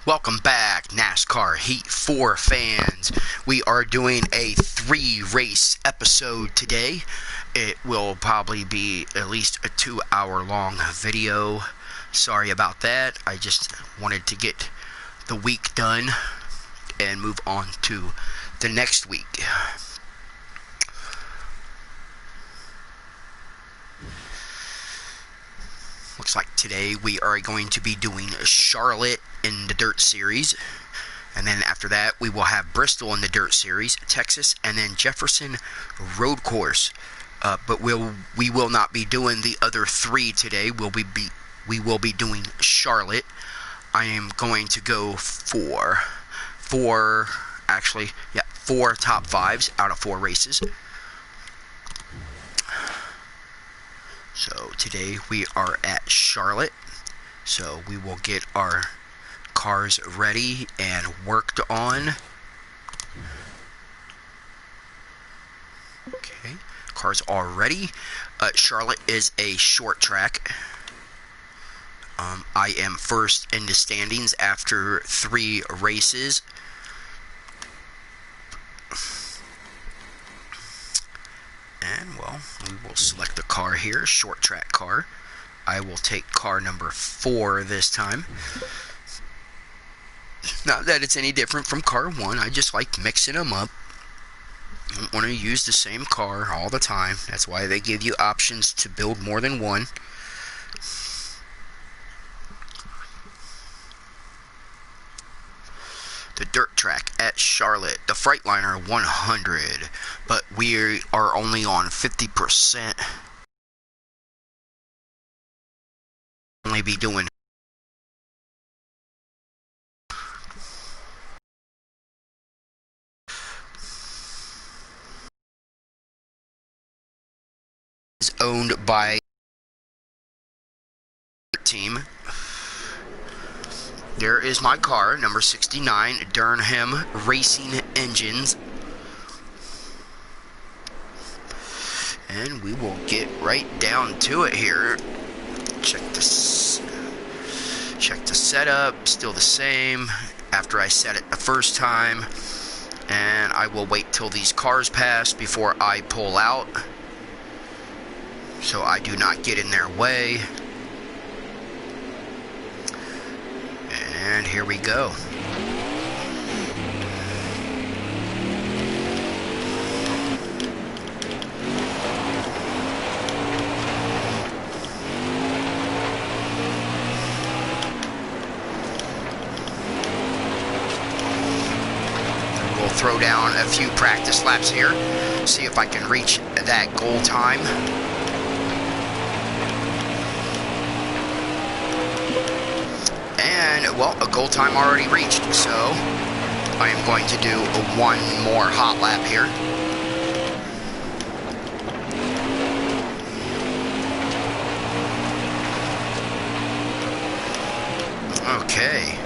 Welcome back, NASCAR Heat 4 fans. We are doing a 3-race episode today. It will probably be at least a 2-hour long video. Sorry about that. I just wanted to get the week done and move on to the next week. Looks like today we are going to be doing Charlotte in the Dirt Series. And then after that, we will have Bristol in the Dirt Series, Texas, and then Jefferson Road Course. But we will not be doing the other 3 today. We will be doing Charlotte. I am going to go for 4 top 5s out of 4 races. So today we are at Charlotte. So we will get our cars ready and worked on. Okay, cars are ready. Charlotte is a short track. I am first in the standings after 3 races. And, well, we will select the car here, short track car. I will take car number 4 this time. Not that it's any different from car 1, I just like mixing them up. I don't want to use the same car all the time. That's why they give you options to build more than one. The dirt track at Charlotte, the Freightliner 100, but we are only on 50%. Only be doing is owned by team. There is my car, number 69, Durham Racing Engines. And we will get right down to it here. Check the setup, still the same after I set it the first time. And I will wait till these cars pass before I pull out, so I do not get in their way. And here we go. We'll throw down a few practice laps here, see if I can reach that goal time. And, well, a goal time already reached, so I am going to do one more hot lap here. Okay,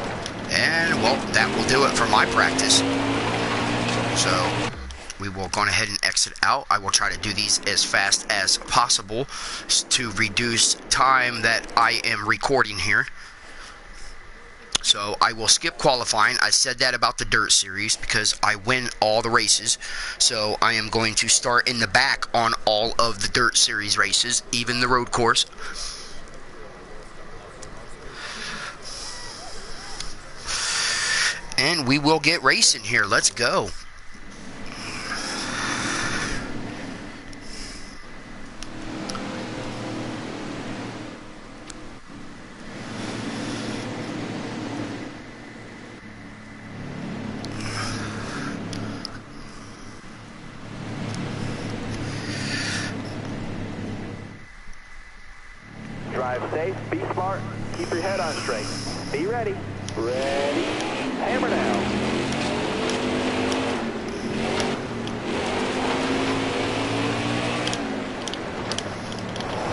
and, well, that will do it for my practice. So we will go ahead and exit out. I will try to do these as fast as possible to reduce time that I am recording here. So I will skip qualifying. I said that about the Dirt Series because I win all the races. So I am going to start in the back on all of the Dirt Series races, even the road course. And we will get racing here. Let's go. Drive safe, be smart, keep your head on straight. Be ready. Ready. Hammer down.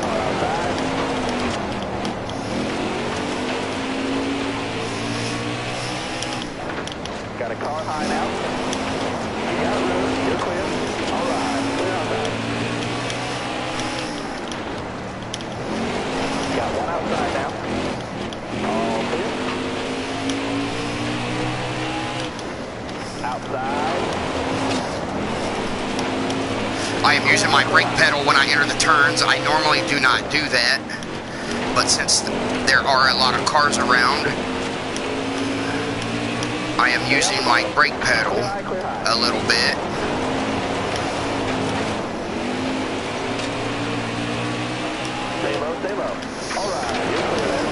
Car outside. Got a car high now. You got room. You're clear. All right. Clear outside. Got one outside now. All clear. outside. I am using my brake pedal when I enter the turns. I normally do not do that, but since there are a lot of cars around, I am using my brake pedal a little bit. Stay low, stay low. All right, you're clear there.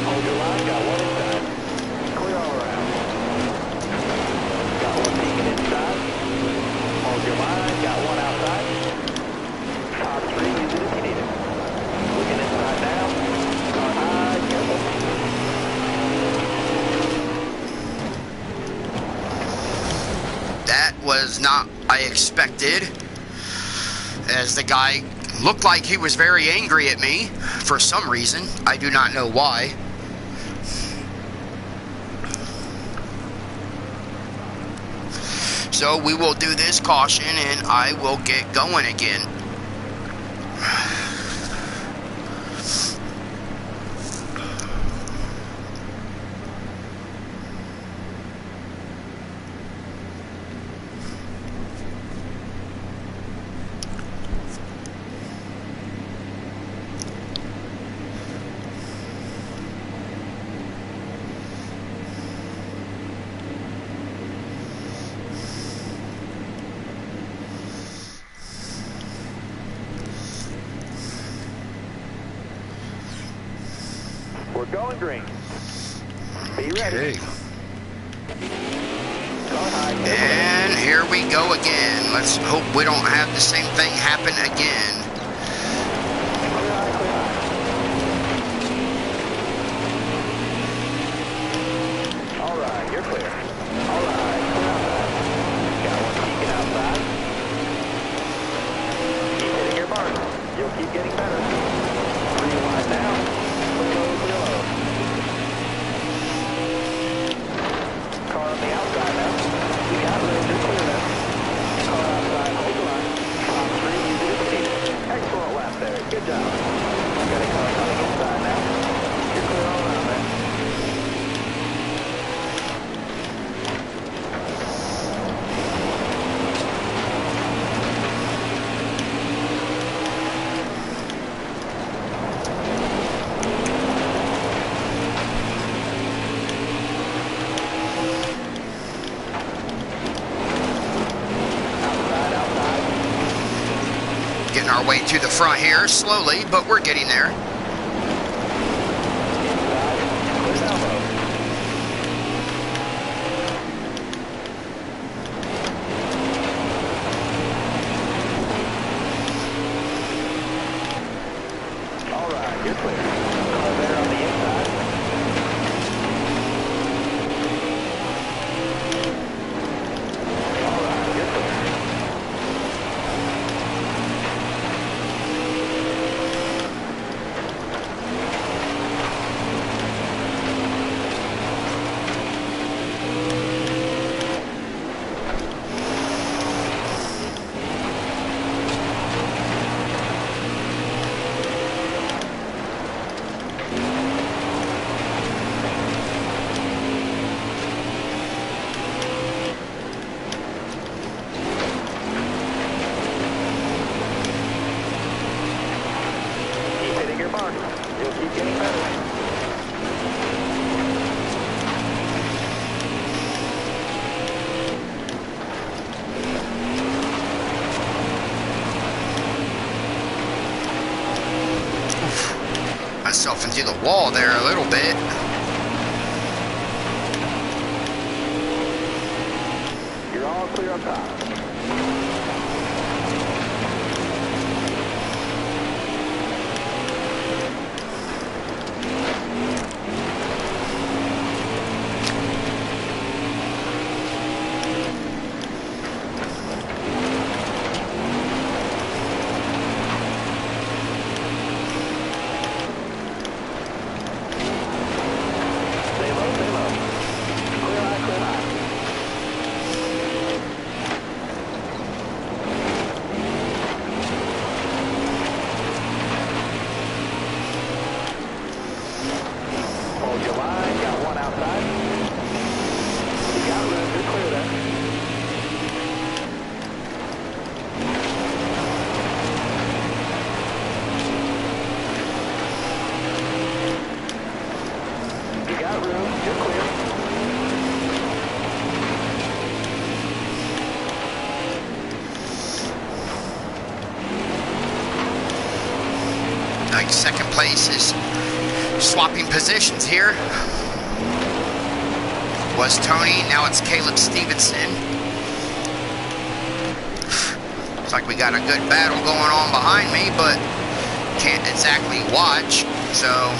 Hold your line, got one inside. Clear all around. Got one peeking inside. Hold your line, got one outside. Top three, use it if you need it. Looking inside now. Car high, careful. That was not I expected, as the guy looked like he was very angry at me for some reason. I do not know why. So we will do this caution and I will get going again. We're going green. Be ready. Okay. Car high, careful. And here we go again. Let's hope we don't have the same thing happen again. Clear high, clear high. All right, you're clear. All right, clear outside. Got one peeking outside. Keep hitting your mark. You'll keep getting better. Green line now. Clear low, clear low. Car on the outside now. We got room, you're clear now. Car outside, hold the line. Top three, use it if you need it. Excellent lap there, good job. Got a car coming inside now. You're clear all around there. Outside, outside. Getting our way to the front here, slowly, but we're getting there. Inside. Clear down low. All right, you're clear. Car there on the inside. All right, you're clear. Keep hitting your mark. You'll keep getting better. Myself into the wall there a little bit. You're all clear up top. Stay low, stay low. Clear high, clear high. Hold your line, got one outside. second place is swapping positions here. Was Tony, now it's Caleb Stevenson. Looks like we got a good battle going on behind me, but can't exactly watch, so...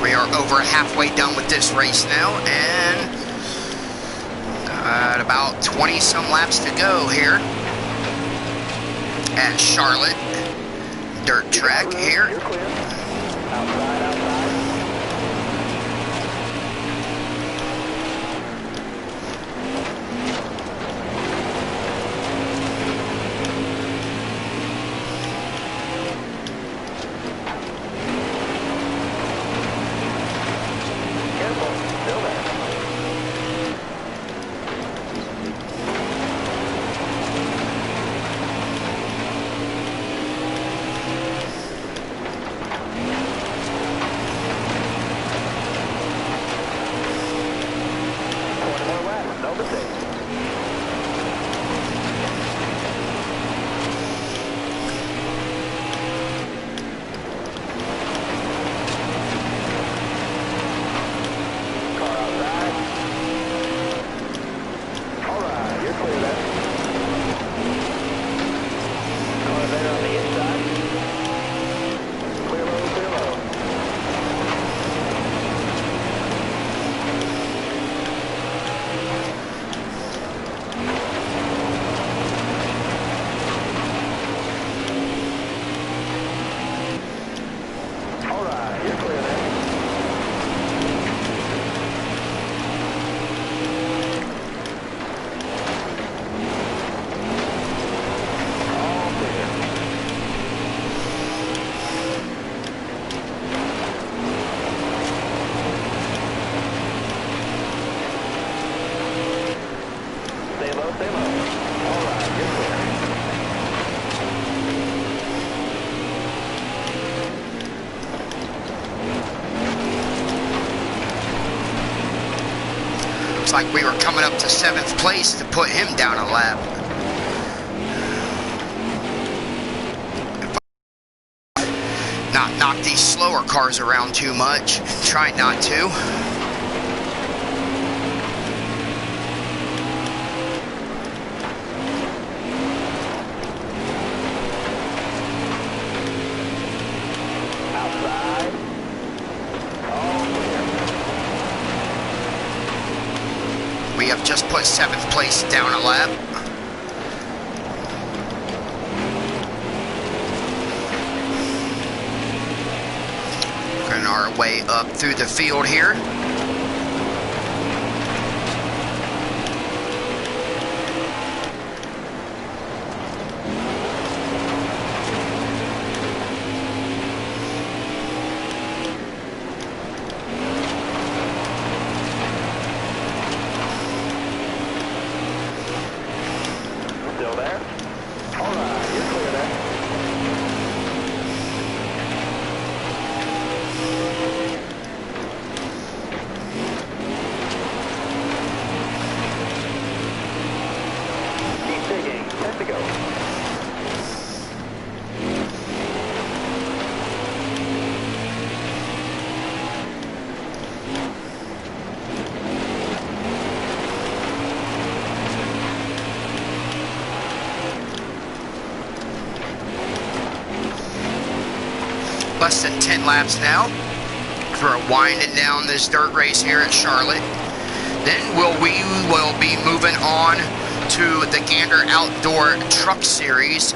We are over halfway done with this race now, and got about 20 some laps to go here at Charlotte dirt track here. You're clear. Outside, outside. Careful, still there. No mistakes. Car outside. Alright, you're clear there. Car there on the inside. Clear low, clear low. Alright, you're clear there. All clear. Stay low, stay low. Alright, you're clear. Looks like we were coming up to 7th place to put him down a lap. Not knock these slower cars around too much. Try not to. Outside. All clear. We have just put 7th place down a lap. Working our way up through the field here. Still there? Alright, you're clear there. Keep digging. 10 to go. Less than 10 laps now. We're winding down this dirt race here at Charlotte. Then we will be moving on to the Gander Outdoor Truck Series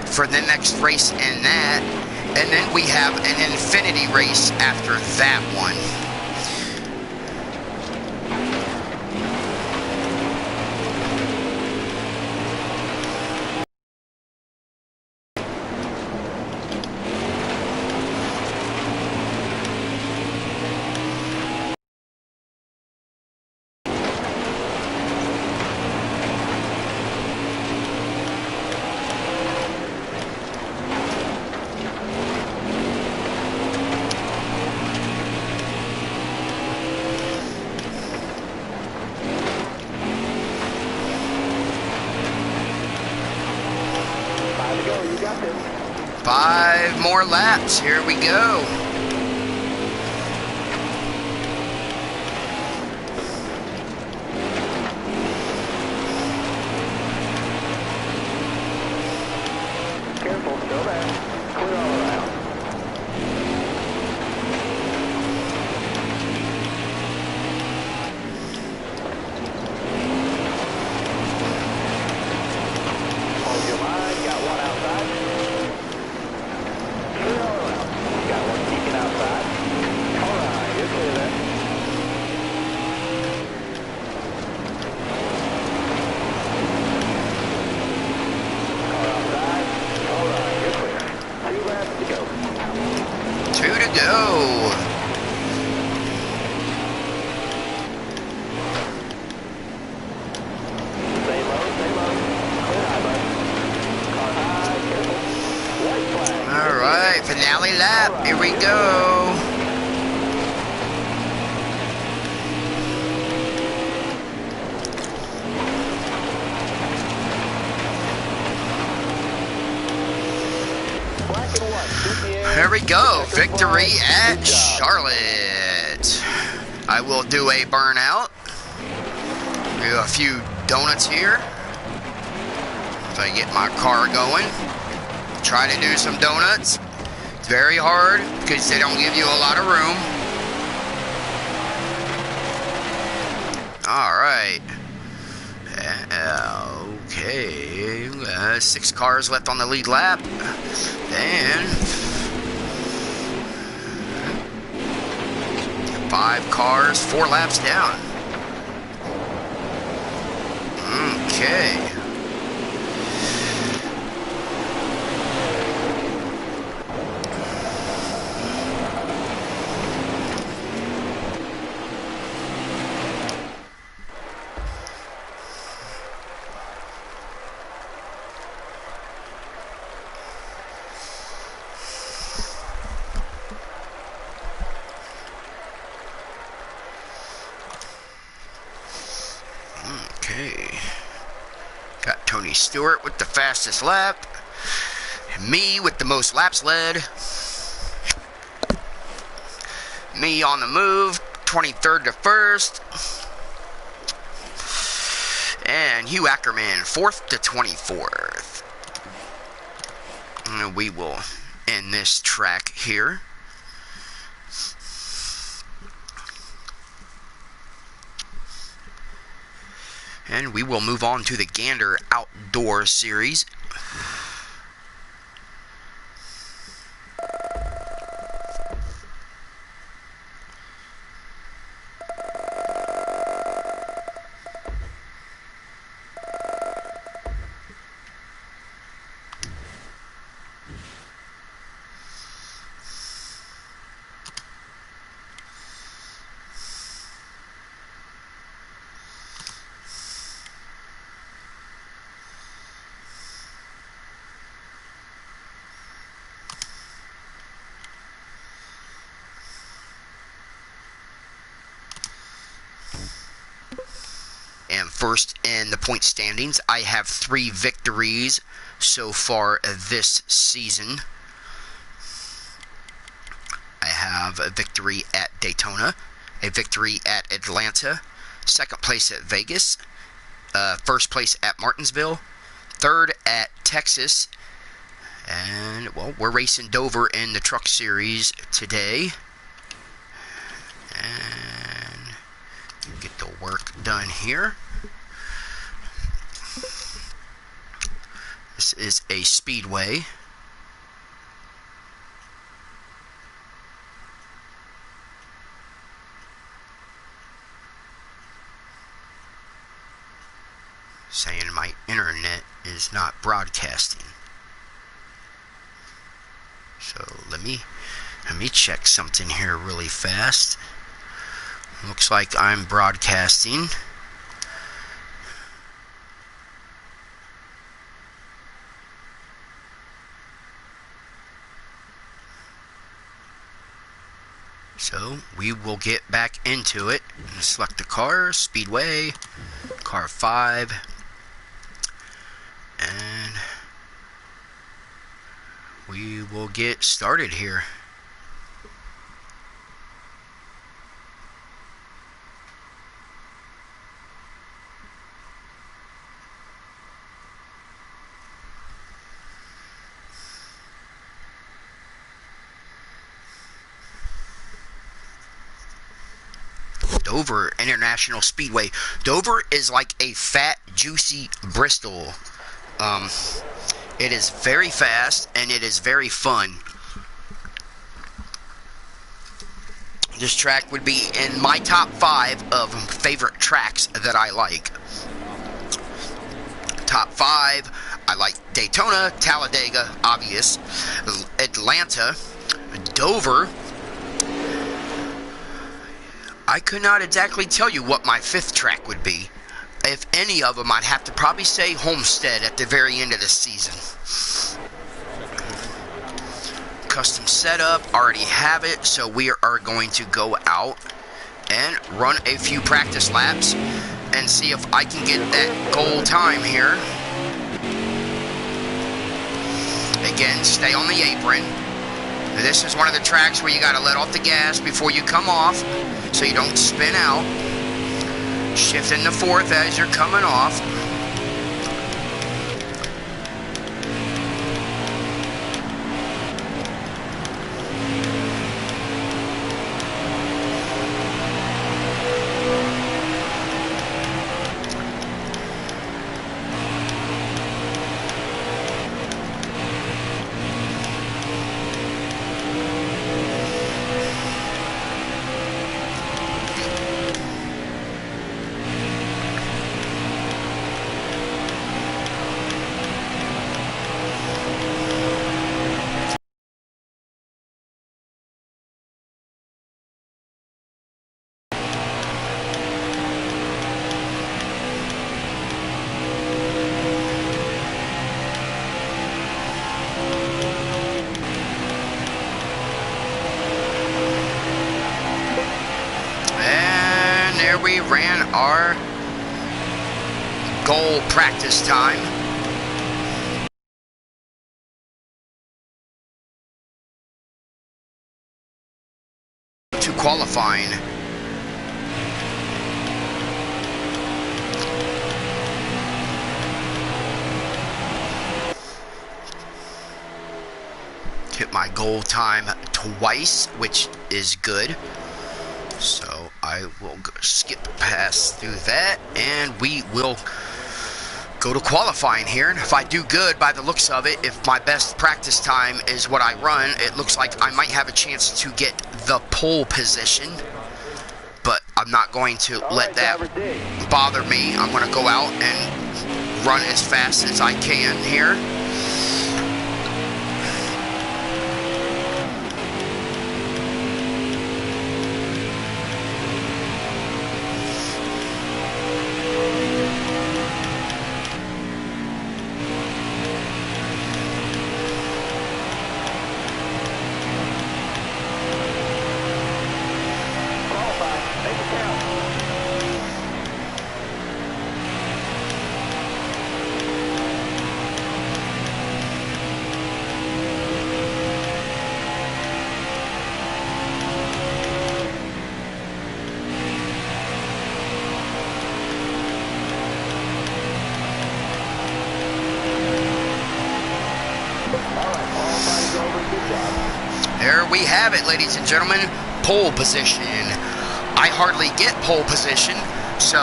for the next race in that. And then we have an Infinity race after that one. You got this. 5 more laps. Here we go. Careful, still there. Clear all around. Hold your line, got one outside. Clear all around. Got one peeking outside. All right, you're clear there. Car outside. All right, you're clear. 2 laps to go. 2 to go. Stay low, stay low. Clear high, bud. Car high, careful. White flag. All right, finale lap. Here we go. Black and white. Shoot the air. Here we go. Checkered Victory flag. at Good job. Charlotte. I will do a burnout. Do a few donuts here. If I get my car going. Try to do some donuts. It's very hard because they don't give you a lot of room. All right. Okay. 6 cars left on the lead lap. And 5 cars, 4 laps down. Okay. Okay. Got Tony Stewart with the fastest lap. And me with the most laps led. Me on the move, 23rd to 1st. And Hugh Ackerman, 4th to 24th. And we will end this track here. And we will move on to the Gander Outdoor Series. And first in the point standings, I have 3 victories so far this season. I have a victory at Daytona, a victory at Atlanta, 2nd place at Vegas, 1st place at Martinsville, 3rd at Texas, and, well, we're racing Dover in the Truck Series today. And get the work done here. This is a speedway. saying my internet is not broadcasting. So let me check something here really fast. Looks like I'm broadcasting. So we will get back into it. Select the car, Speedway, car 5, and we will get started here. Dover International Speedway. Dover is like a fat, juicy Bristol. It is very fast and it is very fun. This track would be in my top 5 of favorite tracks that I like. Top 5, I like Daytona, Talladega, obvious, Atlanta, Dover. I could not exactly tell you what my 5th track would be. If any of them, I'd have to probably say Homestead at the very end of the season. Custom setup, already have it, so we are going to go out and run a few practice laps and see if I can get that goal time here. Again, stay on the apron. This is one of the tracks where you got to let off the gas before you come off so you don't spin out. Shift into 4th as you're coming off. We ran our goal practice time. To qualifying. Hit my goal time twice, which is good. So I will skip past through that, and we will go to qualifying here. And if I do good by the looks of it, if my best practice time is what I run, it looks like I might have a chance to get the pole position. But I'm not going to let that bother me. I'm going to go out and run as fast as I can here. There we have it, ladies and gentlemen, pole position. I hardly get pole position, so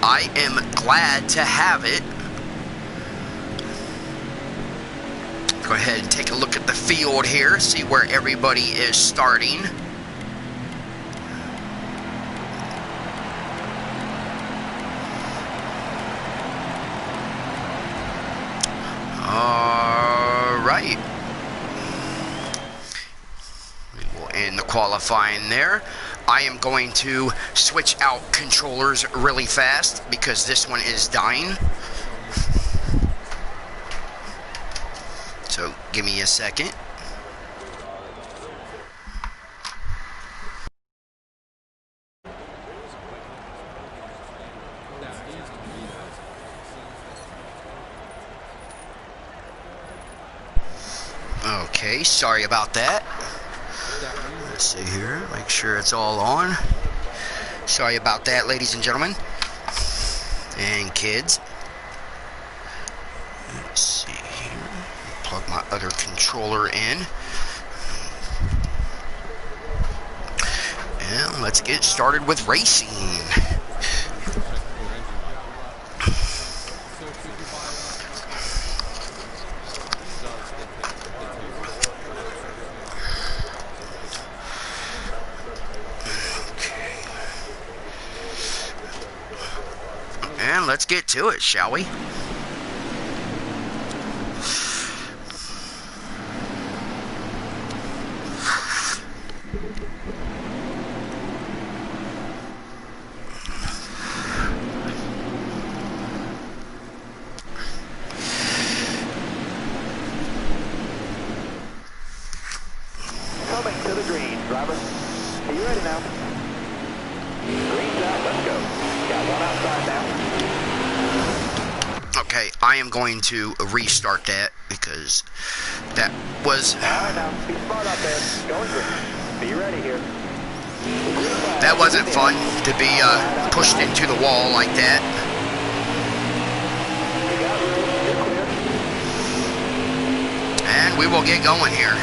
I am glad to have it. Go ahead and take a look at the field here, see where everybody is starting. qualifying there. I am going to switch out controllers really fast because this one is dying. So give me a second. Okay, sorry about that. Let's see here, make sure it's all on. Sorry about that, ladies and gentlemen. And kids. Let's see here. Plug my other controller in. And let's get started with racing. And let's get to it, shall we? Coming to the green, driver. Are you ready now? Green's out, let's go. Got one outside now. Okay, I am going to restart that because that was... Alright now, be smart out there. Going green. Be ready here. That wasn't fun to be pushed into the wall like that. You got room, you're clear. And we will get going here.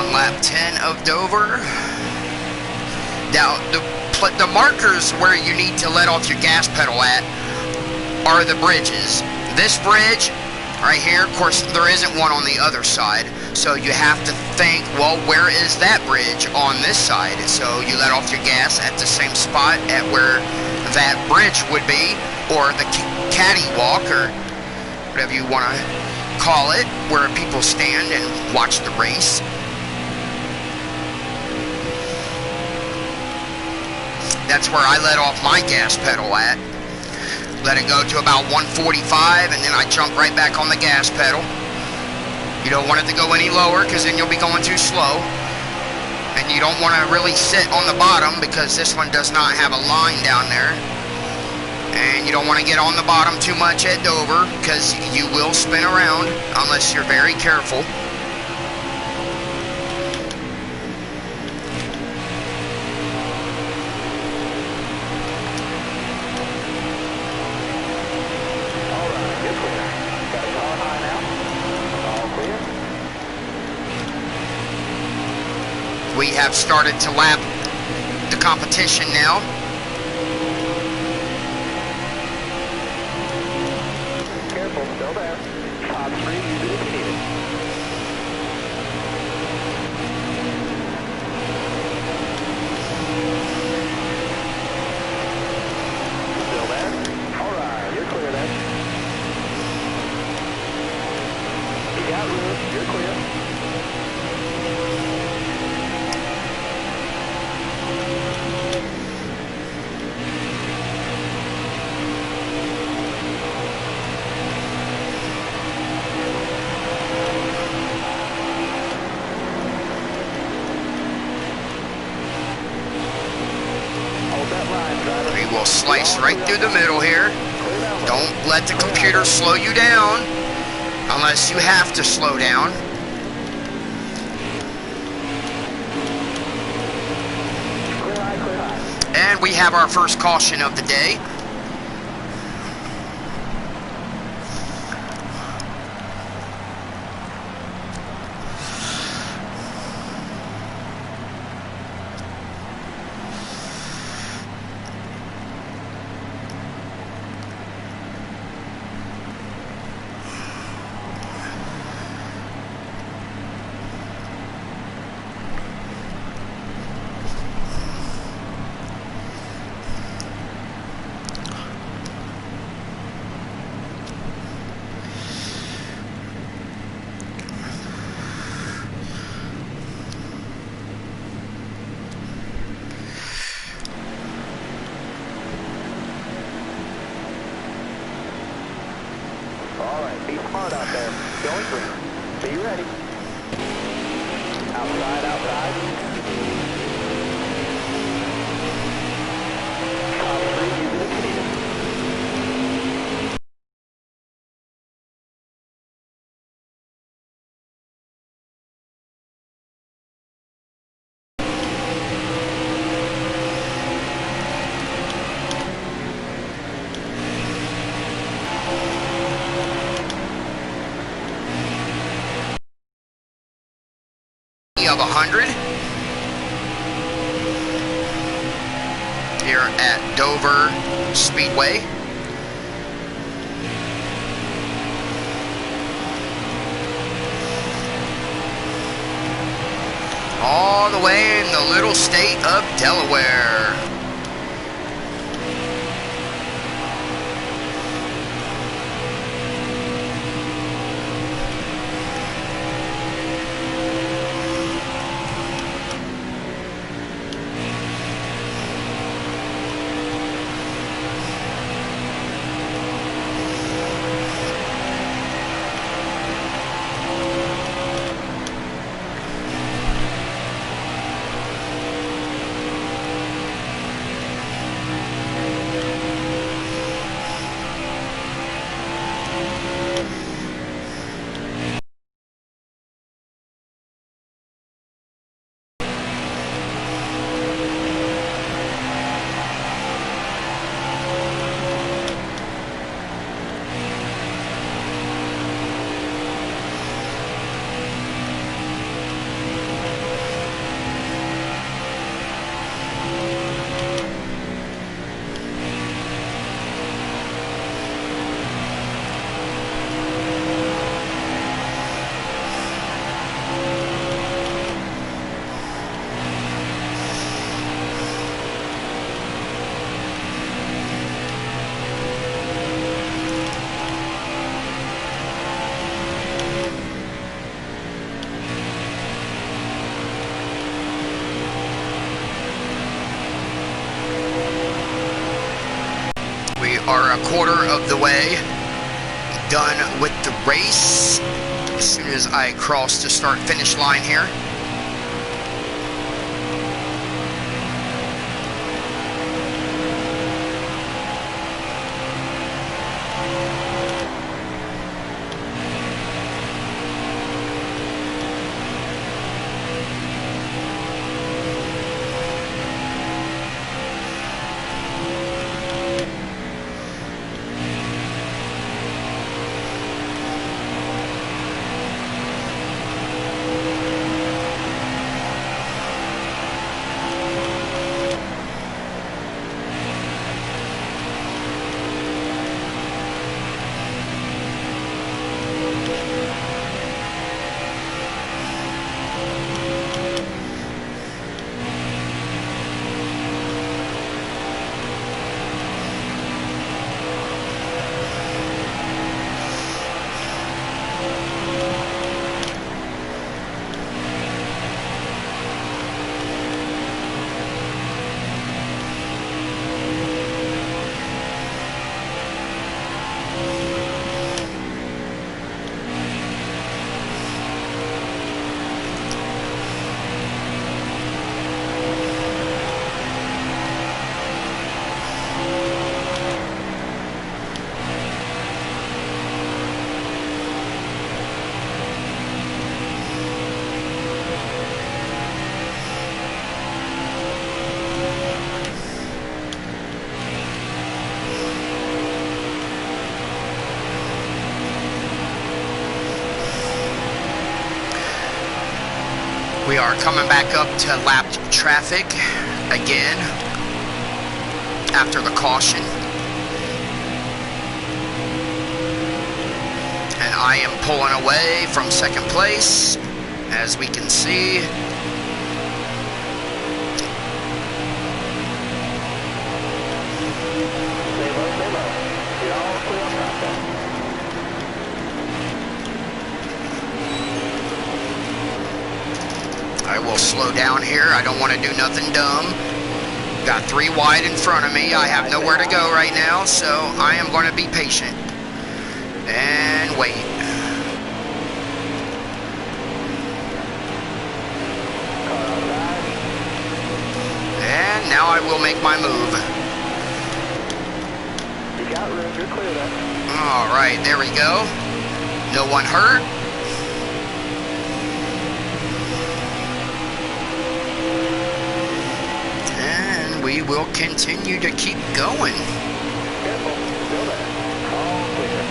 on lap 10 of Dover. Now, the markers where you need to let off your gas pedal at are the bridges. This bridge right here, of course, there isn't one on the other side. So you have to think, well, where is that bridge on this side? So you let off your gas at the same spot at where that bridge would be, or the caddy walk, or whatever you want to call it, where people stand and watch the race. That's where I let off my gas pedal at. Let it go to about 145, and then I jump right back on the gas pedal. You don't want it to go any lower, because then you'll be going too slow. And you don't want to really sit on the bottom, because this one does not have a line down there. And you don't want to get on the bottom too much at Dover, because you will spin around unless you're very careful. We have started to lap the competition now. Careful, still there. Top 3, use it if you need it. Still there? Alright, you're clear then. You got room, you're clear. We will slice right through the middle here. Don't let the computer slow you down unless you have to slow down. And we have our first caution of the day. Alright, be smart out there. Going green. Be ready. Outside, outside. Top 3, use it if you need it. Of 100 here at Dover Speedway. All the way in the little state of Delaware. are a quarter of the way done with the race. As soon as I cross the start finish line here. We are coming back up to lapped traffic again after the caution. And I am pulling away from second place, as we can see. Stay low, stay low. Get all clear on contact. I will slow down here. I don't want to do nothing dumb. Got 3 wide in front of me. I have nowhere to go right now, so I am going to be patient and wait. And now I will make my move. You got room, you're clear there. All right, there we go. No one hurt. We will continue to keep going. Careful, still there. All clear.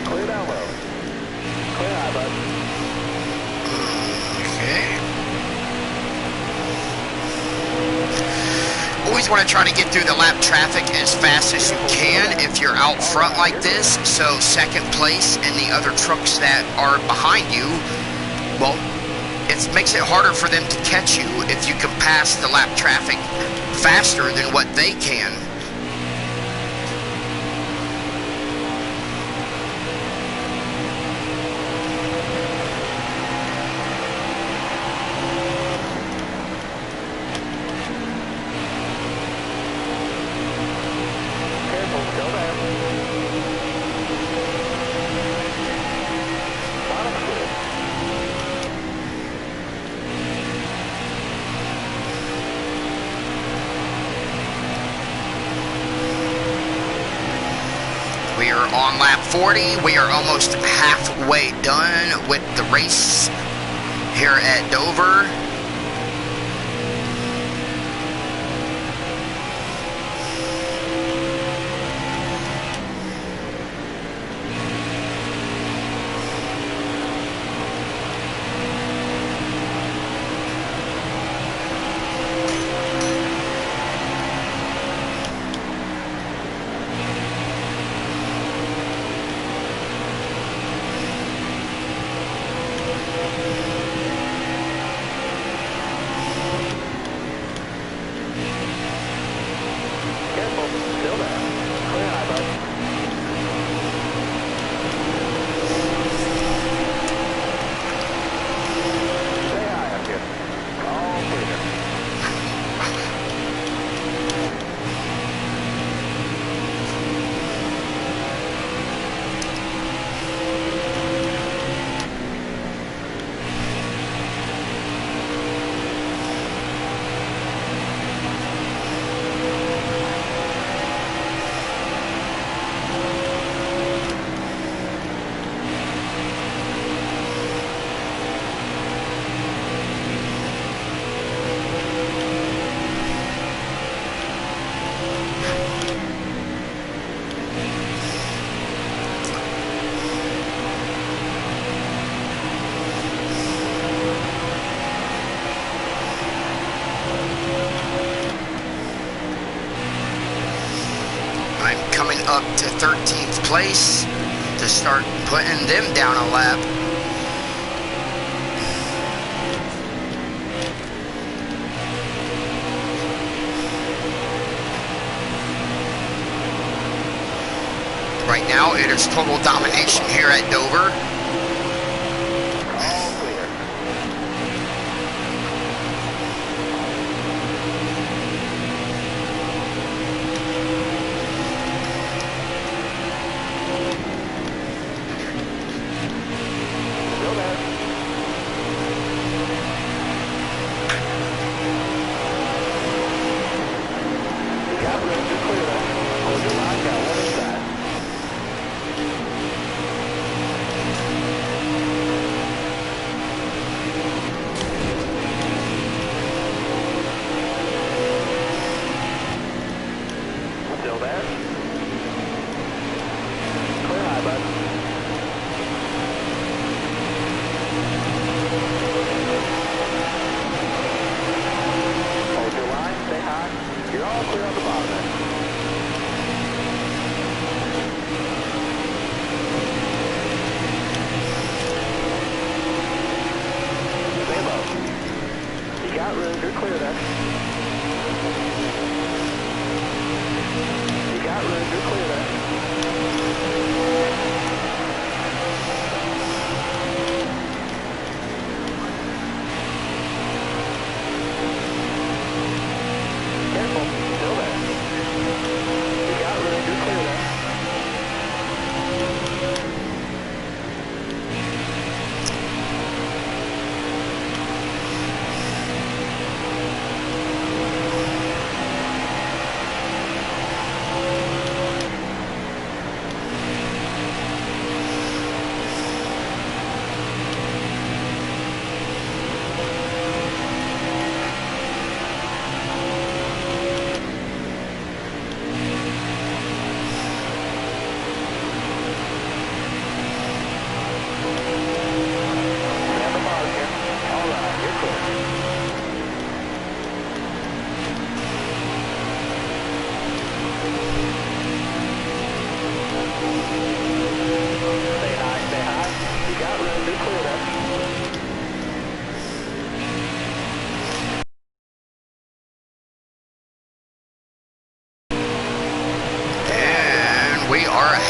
Clear down low. always want to try to get through the lap traffic as fast as you can if you're out front like this, so second place and the other trucks that are behind you, well, it makes it harder for them to catch you if you can pass the lap traffic faster than what they can. We are on lap 40. We are almost halfway done with the race here at Dover. Coming up to 13th place to start putting them down a lap. Right now it is total domination here at Dover.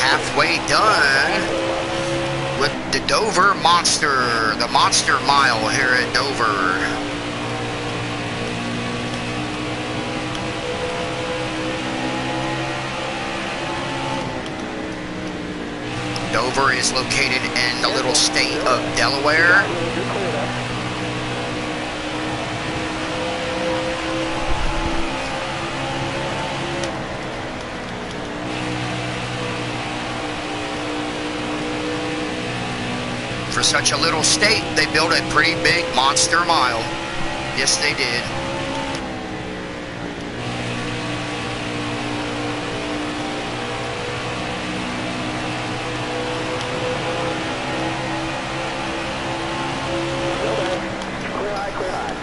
halfway done with the Dover Monster, the Monster Mile here at Dover. Dover is located in the little state of Delaware. For such a little state, they built a pretty big monster mile. Yes, they did. Clear high, clear high.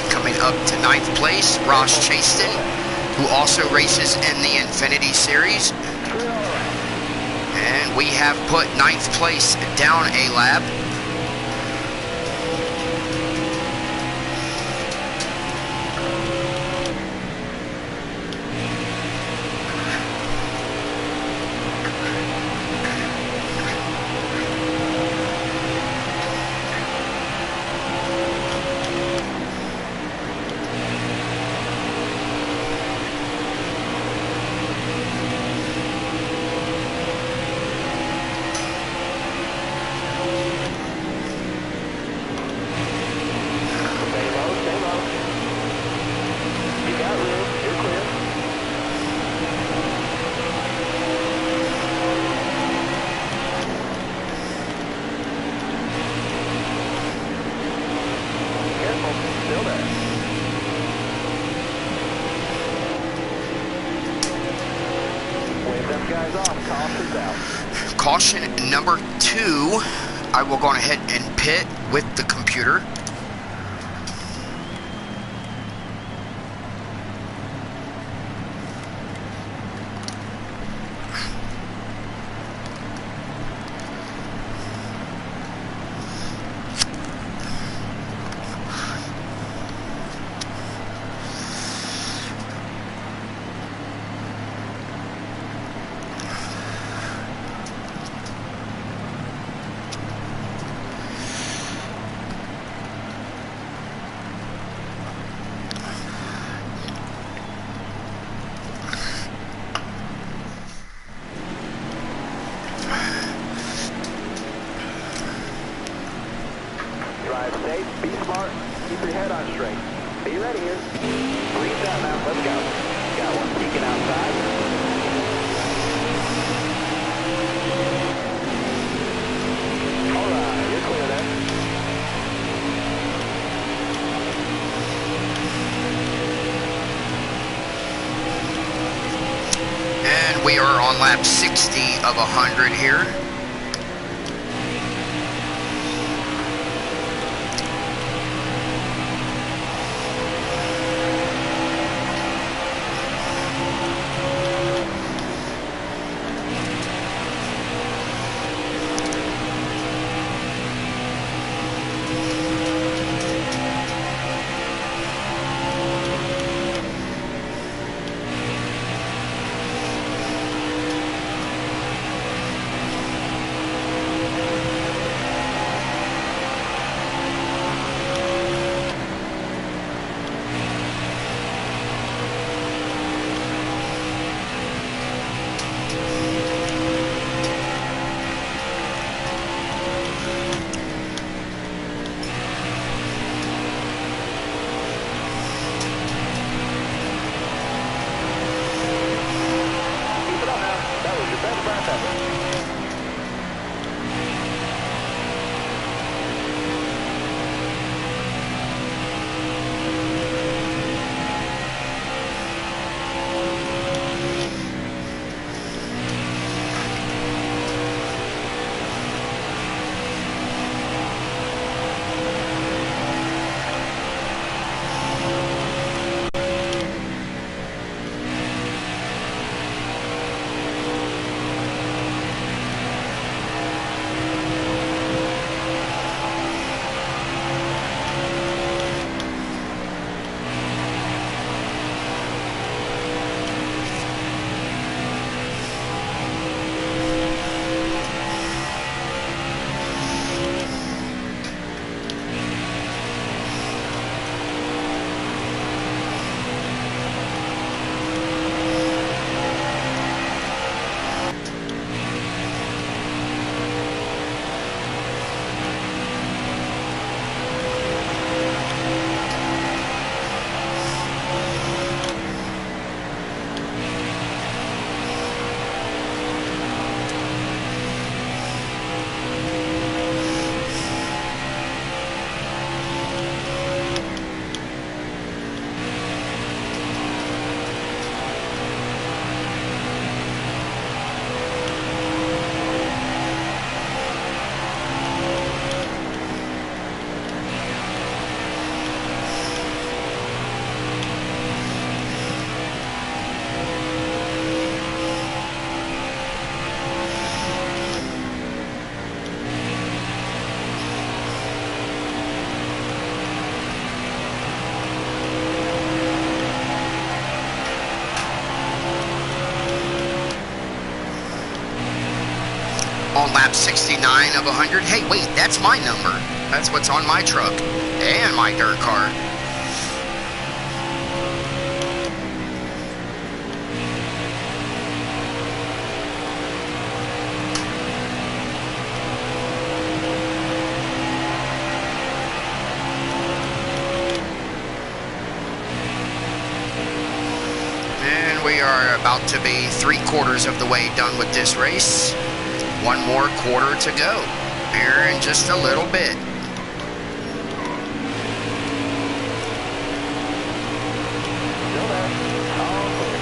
Coming up to 9th place, Ross Chaston, who also races in the Infinity Series. And we have put 9th place down a lap. Caution number 2, I will go ahead and pit with the computer. Drive safe, be smart, keep your head on straight. Be ready here. Breathe out now, let's go. Got one peeking outside. Alright, you're clear there. And we are on lap 60 of 100 here. 69 of 100. Hey, wait, that's my number. That's what's on my truck and my dirt car. We are about to be 3/4 of the way done with this race. One more quarter to go here in just a little bit. Still there. All clear.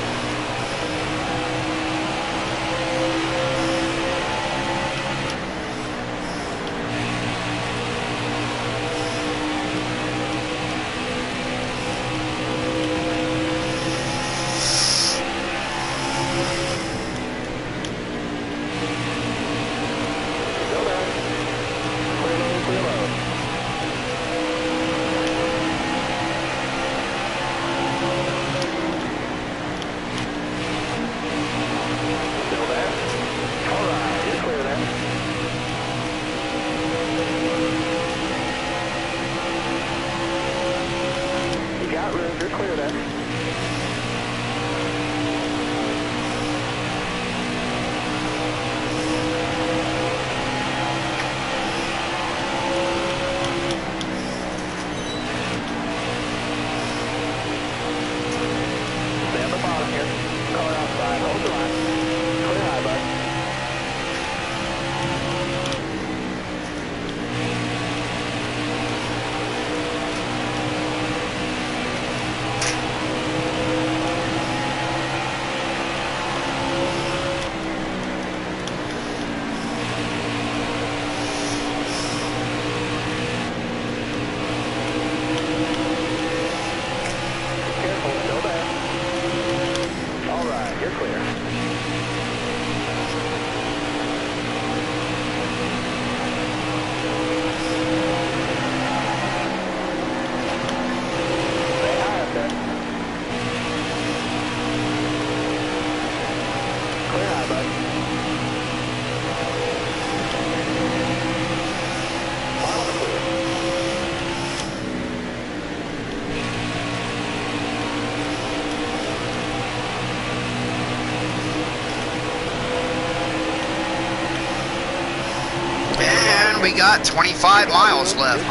We got 25 miles left,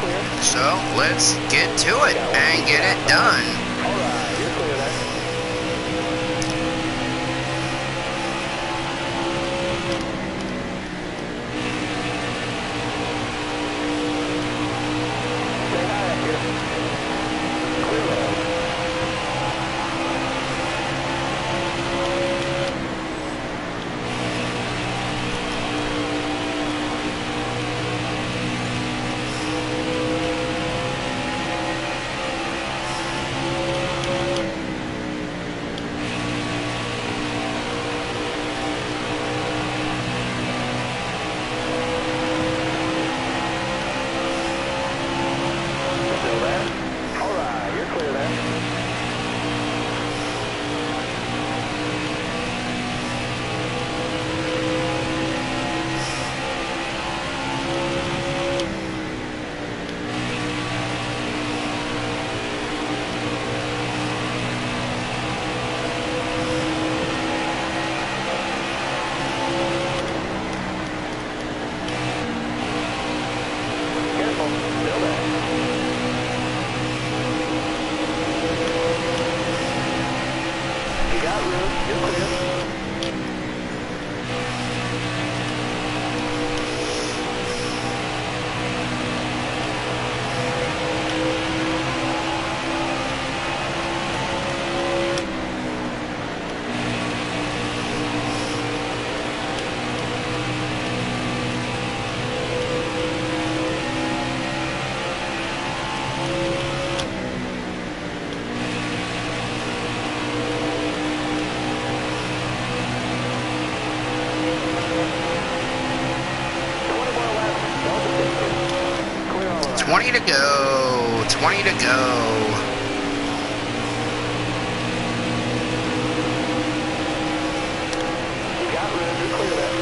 so let's get to it and get it done. Alright, you're clear there. Stay high up here. Clear low. To go, 20 to go. You got room, you're clear there.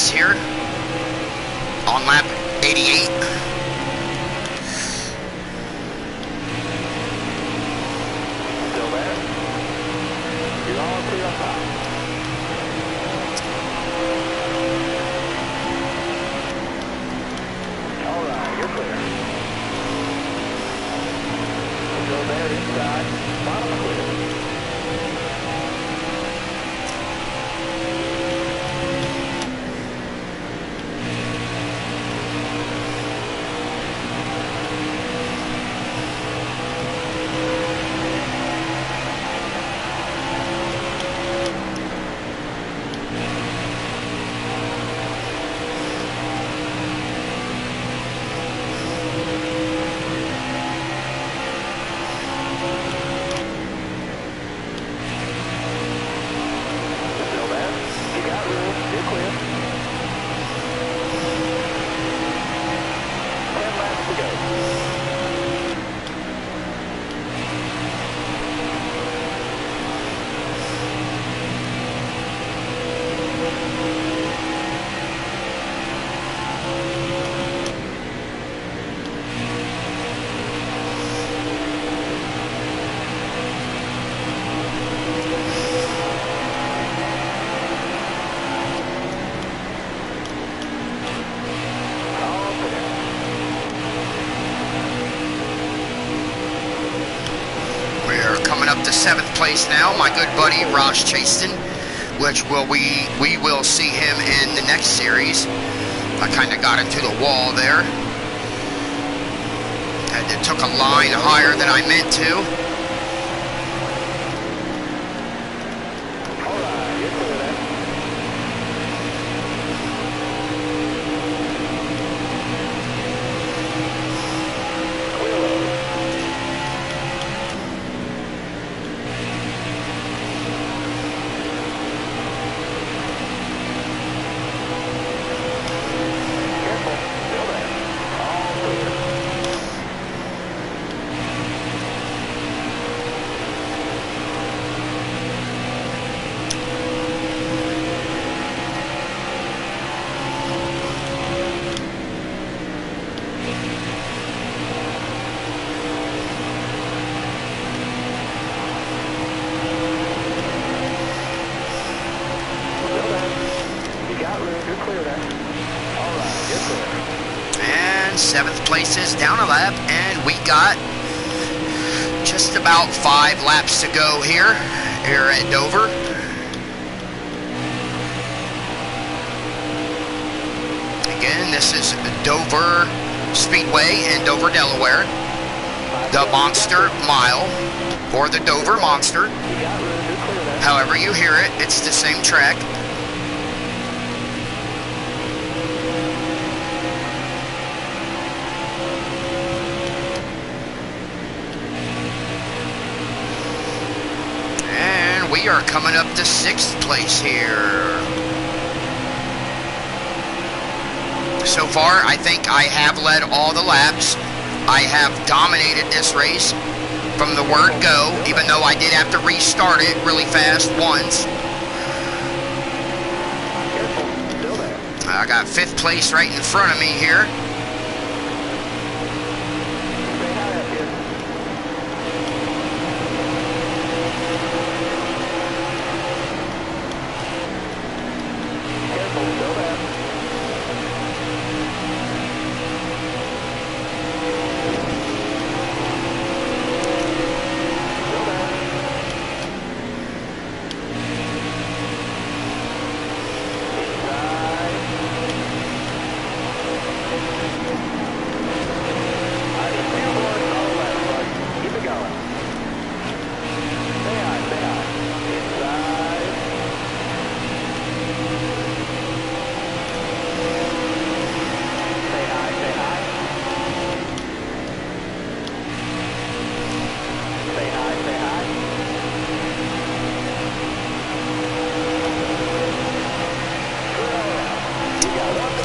place here on lap 88. Still there? You're all clear on top. All right, you're clear. Still there inside. Bottom clear. Up to 7th place now, my good buddy Ross Chaston, which we will see him in the next series. I kind of got into the wall there. It took a line higher than I meant to. And 7th place is down a lap, and we got just about 5 laps to go here at Dover. Again, this is Dover Speedway in Dover, Delaware. The Monster Mile, or the Dover Monster. However you hear it, it's the same track. We are coming up to 6th place here. So far, I think I have led all the laps. I have dominated this race from the word go, even though I did have to restart it really fast once. I got 5th place right in front of me here.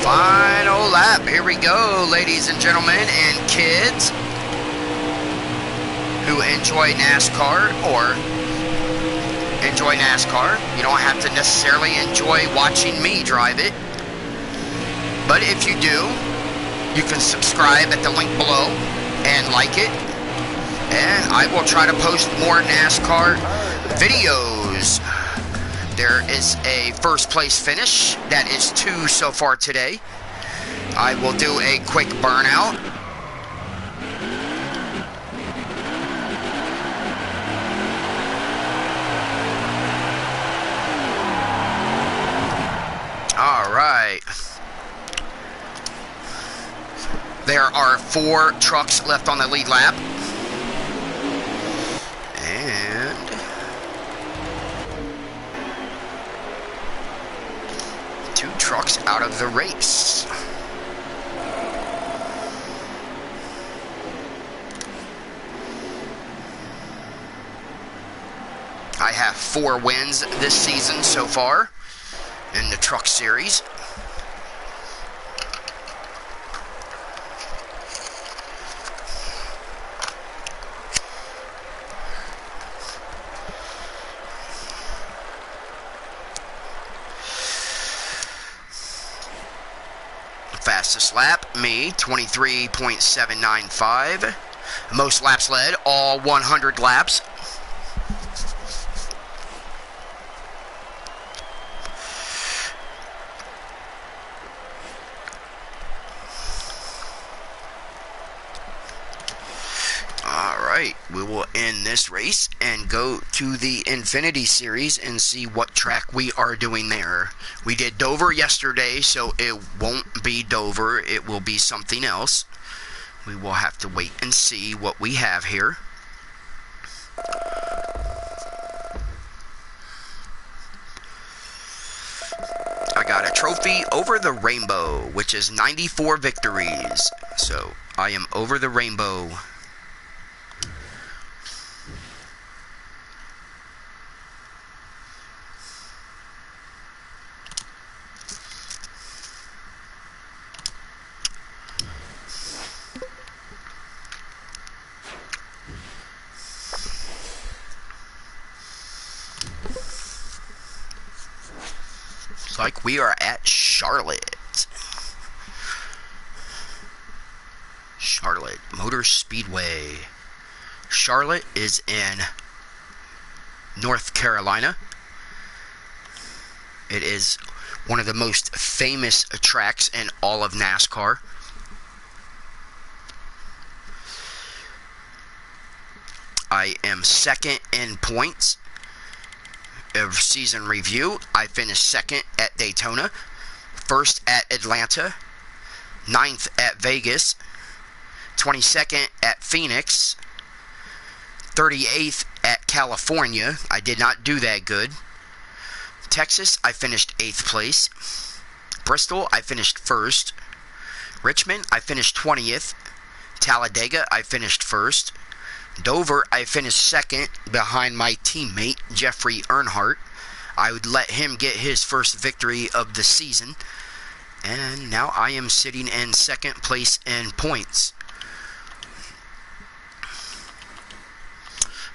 Final lap. Here we go, ladies and gentlemen and kids who enjoy NASCAR or enjoy NASCAR. You don't have to necessarily enjoy watching me drive it. But if you do, you can subscribe at the link below and like it. And I will try to post more NASCAR videos. There is a first place finish. That is 2 so far today. I will do a quick burnout. Alright. There are 4 trucks left on the lead lap. And two trucks out of the race. I have 4 wins this season so far in the truck series. Fastest lap, me, 23.795. Most laps led, all 100 laps. Alright, we will end this race and go to the Infinity Series and see what track we are doing there. We did Dover yesterday, so it won't be Dover. It will be something else. We will have to wait and see what we have here. I got a trophy over the rainbow, which is 94 victories. So I am over the rainbow. Like we are at Charlotte. Charlotte Motor Speedway. Charlotte is in North Carolina. It is one of the most famous tracks in all of NASCAR. I am second in points of season review. I finished second at Daytona, first at Atlanta, 9th at Vegas, 22nd at Phoenix, 38th at California. I did not do that good. Texas, I finished 8th place. Bristol, I finished 1st. Richmond, I finished 20th. Talladega, I finished 1st. Dover, I finished 2nd behind my teammate, Jeffrey Earnhardt. I would let him get his first victory of the season. And now I am sitting in 2nd place in points.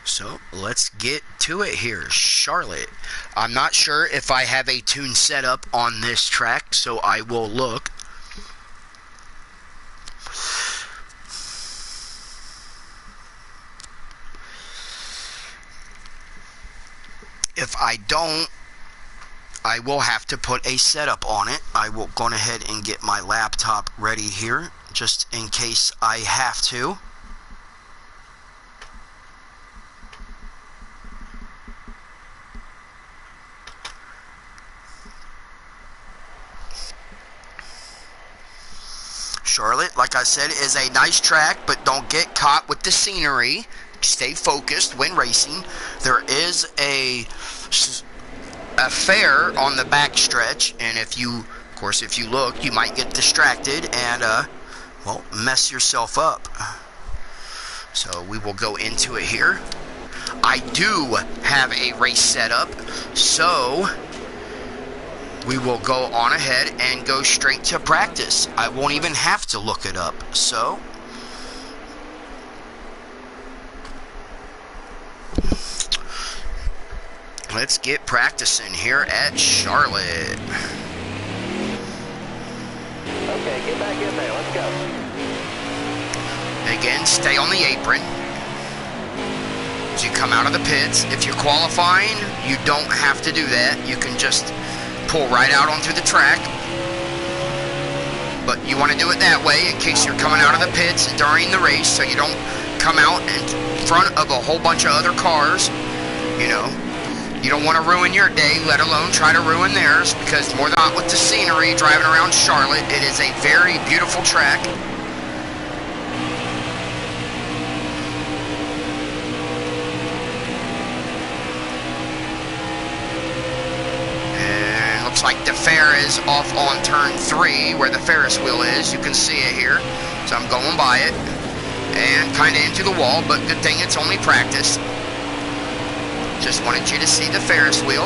So, let's get to it here. Charlotte. I'm not sure if I have a tune set up on this track, so I will look. If I don't, I will have to put a setup on it. I will go ahead and get my laptop ready here, just in case I have to. Charlotte, like I said, is a nice track, but don't get caught with the scenery. Stay focused when racing. There is a fair on the back stretch, and if you look, you might get distracted and well, mess yourself up. So we will go into it here. I do have a race set up, so we will go on ahead and go straight to practice. I won't even have to look it up. So let's get practicing here at Charlotte. Get back in there. Let's go. Again, stay on the apron as you come out of the pits. If you're qualifying, you don't have to do that. You can just pull right out onto the track. But you want to do it that way in case you're coming out of the pits during the race, so you don't come out in front of a whole bunch of other cars. You know, you don't want to ruin your day, let alone try to ruin theirs, because more than not with the scenery driving around Charlotte, it is a very beautiful track. Looks like the fair is off on turn 3 where the Ferris wheel is. You can see it here. So I'm going by it and kind of into the wall, but good thing it's only practice. Just wanted you to see the Ferris wheel.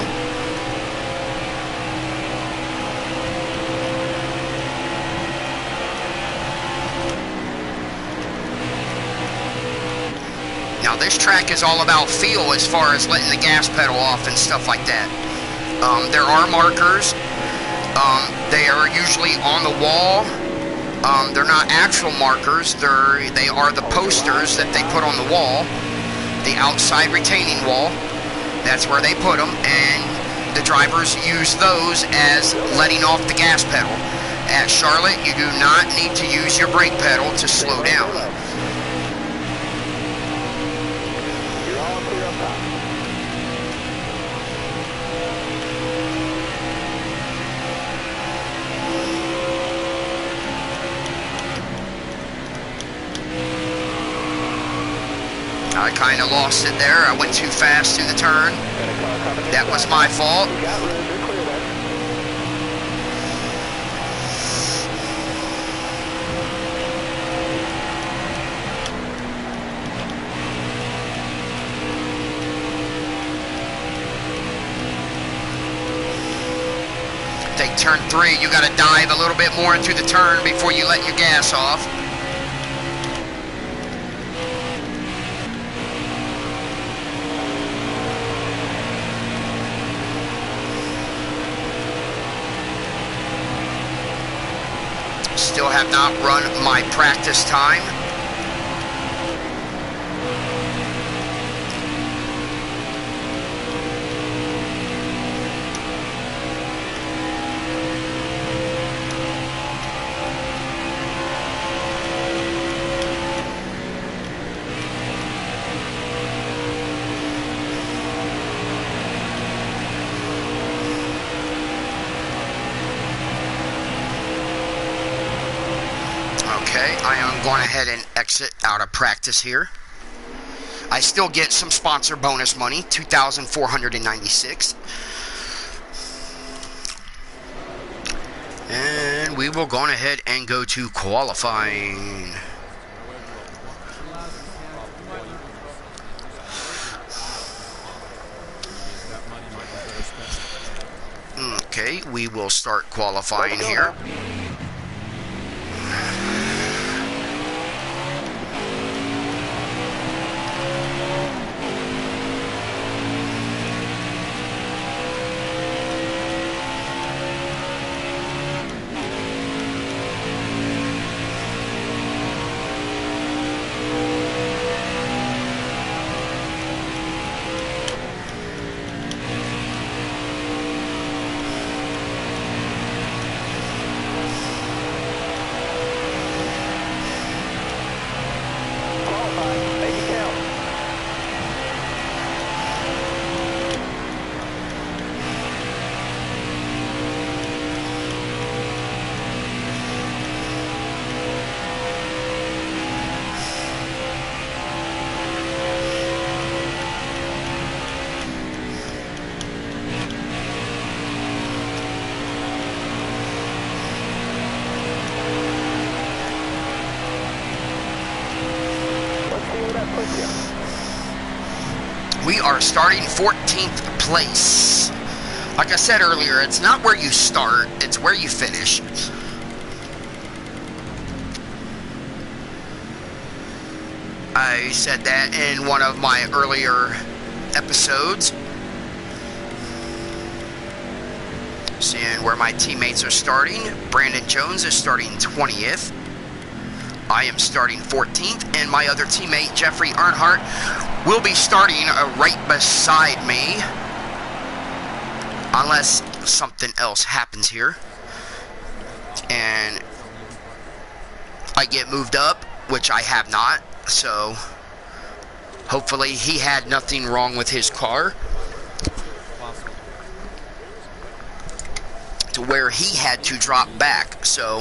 Now this track is all about feel as far as letting the gas pedal off and stuff like that. There are markers. They are usually on the wall. They're not actual markers. They are the posters that they put on the wall, the outside retaining wall. That's where they put them, and the drivers use those as letting off the gas pedal. At Charlotte, you do not need to use your brake pedal to slow down. You're all clear up top. I kind of lost it there. I went too fast through the turn. That was my fault. You got room. You're clear there. Take turn 3. You got to dive a little bit more into the turn before you let your gas off. Still have not run my practice time. Okay, I am going ahead and exit out of practice here. I still get some sponsor bonus money, $2,496. And we will go on ahead and go to qualifying. Okay, we will start qualifying here. We are starting 14th place. Like I said earlier, it's not where you start, it's where you finish. I said that in one of my earlier episodes. Seeing where my teammates are starting, Brandon Jones is starting 20th. I am starting 14th, and my other teammate, Jeffrey Earnhardt, will be starting right beside me. Unless something else happens here. And I get moved up, which I have not. So, hopefully he had nothing wrong with his car to where he had to drop back. So,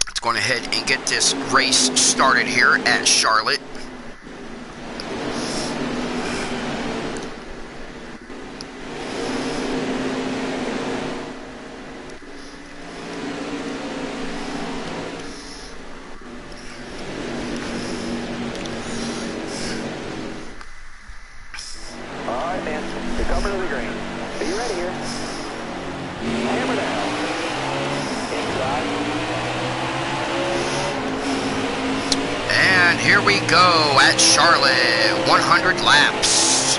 let's go ahead and get this race started here at Charlotte. Here we go at Charlotte, 100 laps.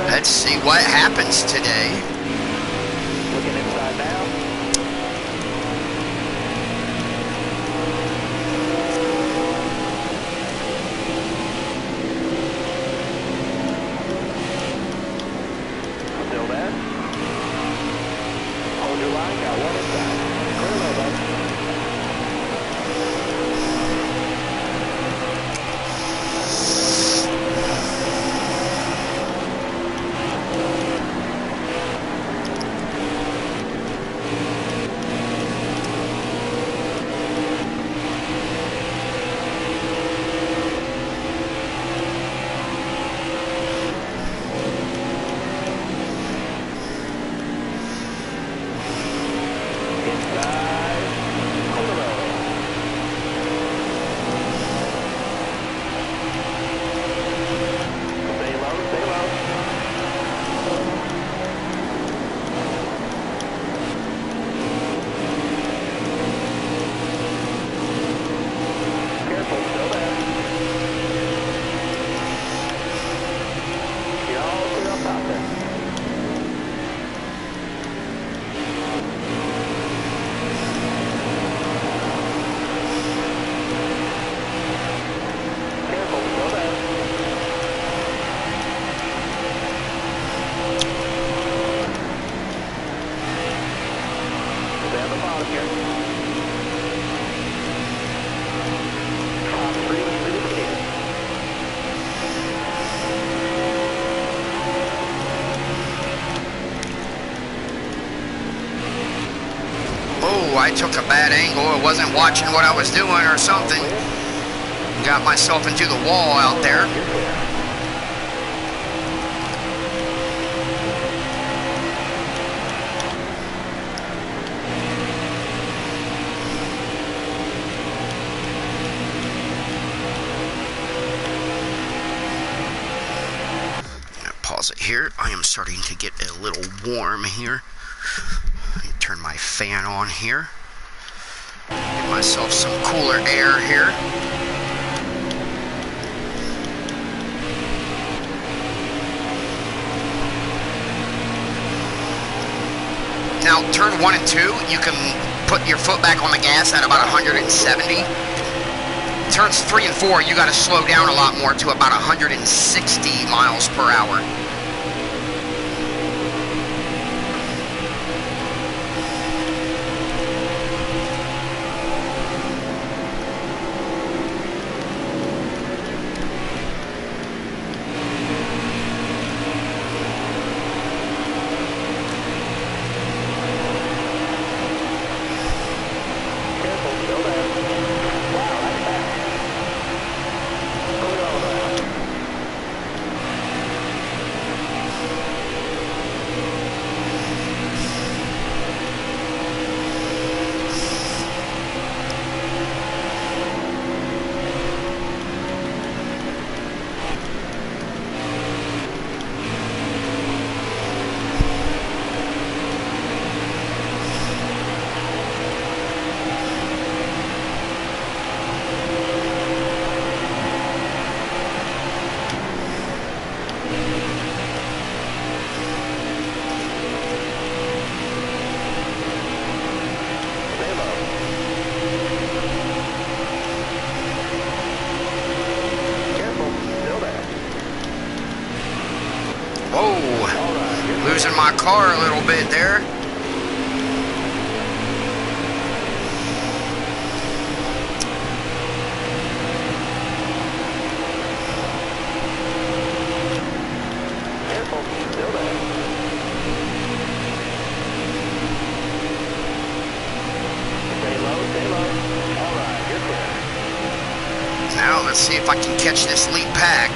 Let's see what happens today. Looking inside now. Still there. Hold your line, got one inside. Clear low, bud. I took a bad angle, I wasn't watching what I was doing or something. Got myself into the wall out there. Pause it here. I am starting to get a little warm here. Turn my fan on here. Get myself some cooler air here. Now, turn 1 and 2, you can put your foot back on the gas at about 170. Turns 3 and 4, you got to slow down a lot more to about 160 miles per hour. losing my car a little bit there. Careful, still there. Stay low. All right, you're clear. Now let's see if I can catch this lead pack.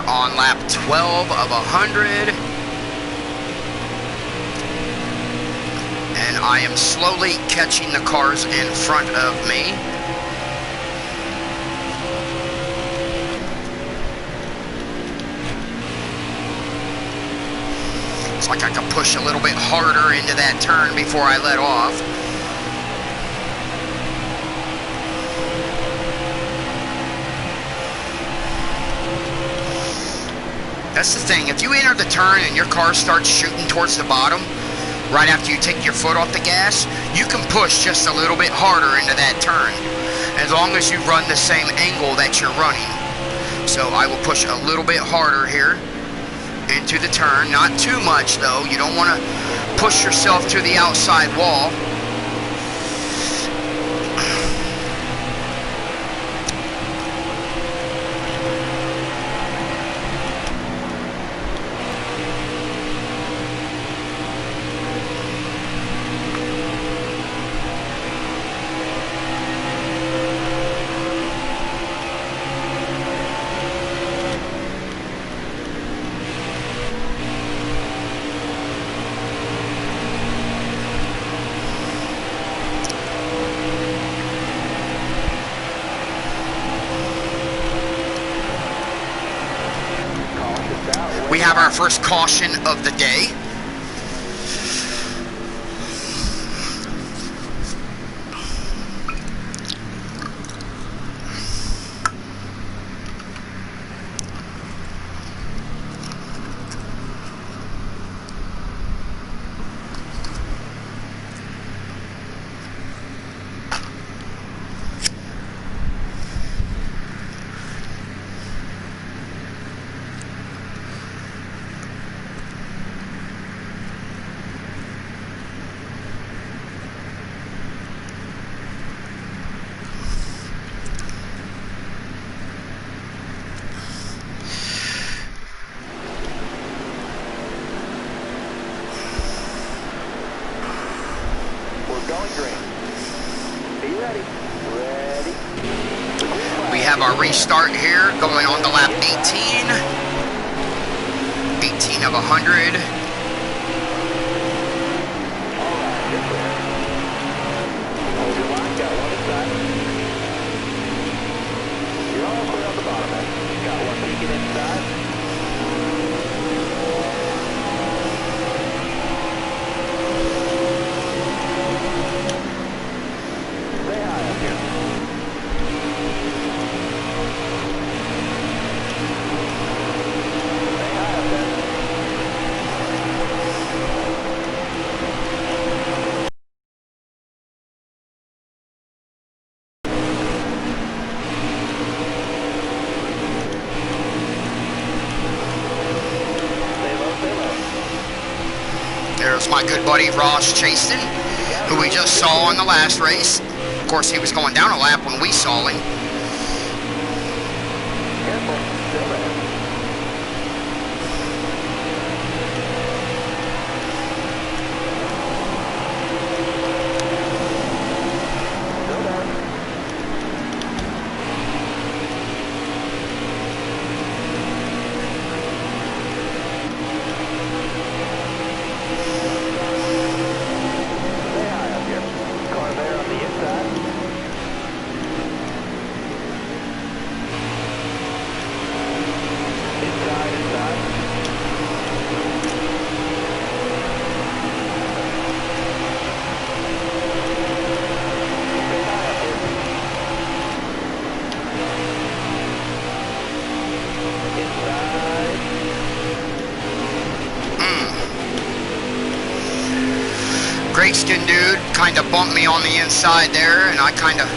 On lap 12 of 100. And I am slowly catching the cars in front of me. It's like I can push a little bit harder into that turn before I let off. That's the thing, if you enter the turn and your car starts shooting towards the bottom, right after you take your foot off the gas, you can push just a little bit harder into that turn, as long as you run the same angle that you're running. So I will push a little bit harder here into the turn, not too much though. You don't want to push yourself to the outside wall. We have our first caution of the day. We have our restart here going on to lap 18. 18 of 100. Hold your line, got one inside. You're all clear on the bottom end. Got one peeking inside. Stay high up here. Stay high up there. There's my good buddy Ross Chaston, who we just saw in the last race. Of course, he was going down a lap when we saw him. Careful, still there. Still there. Stay high up here. Car there on the inside. Inside. Stay high up here. Inside. Great skin dude kind of bumped me on the inside there, and I kind of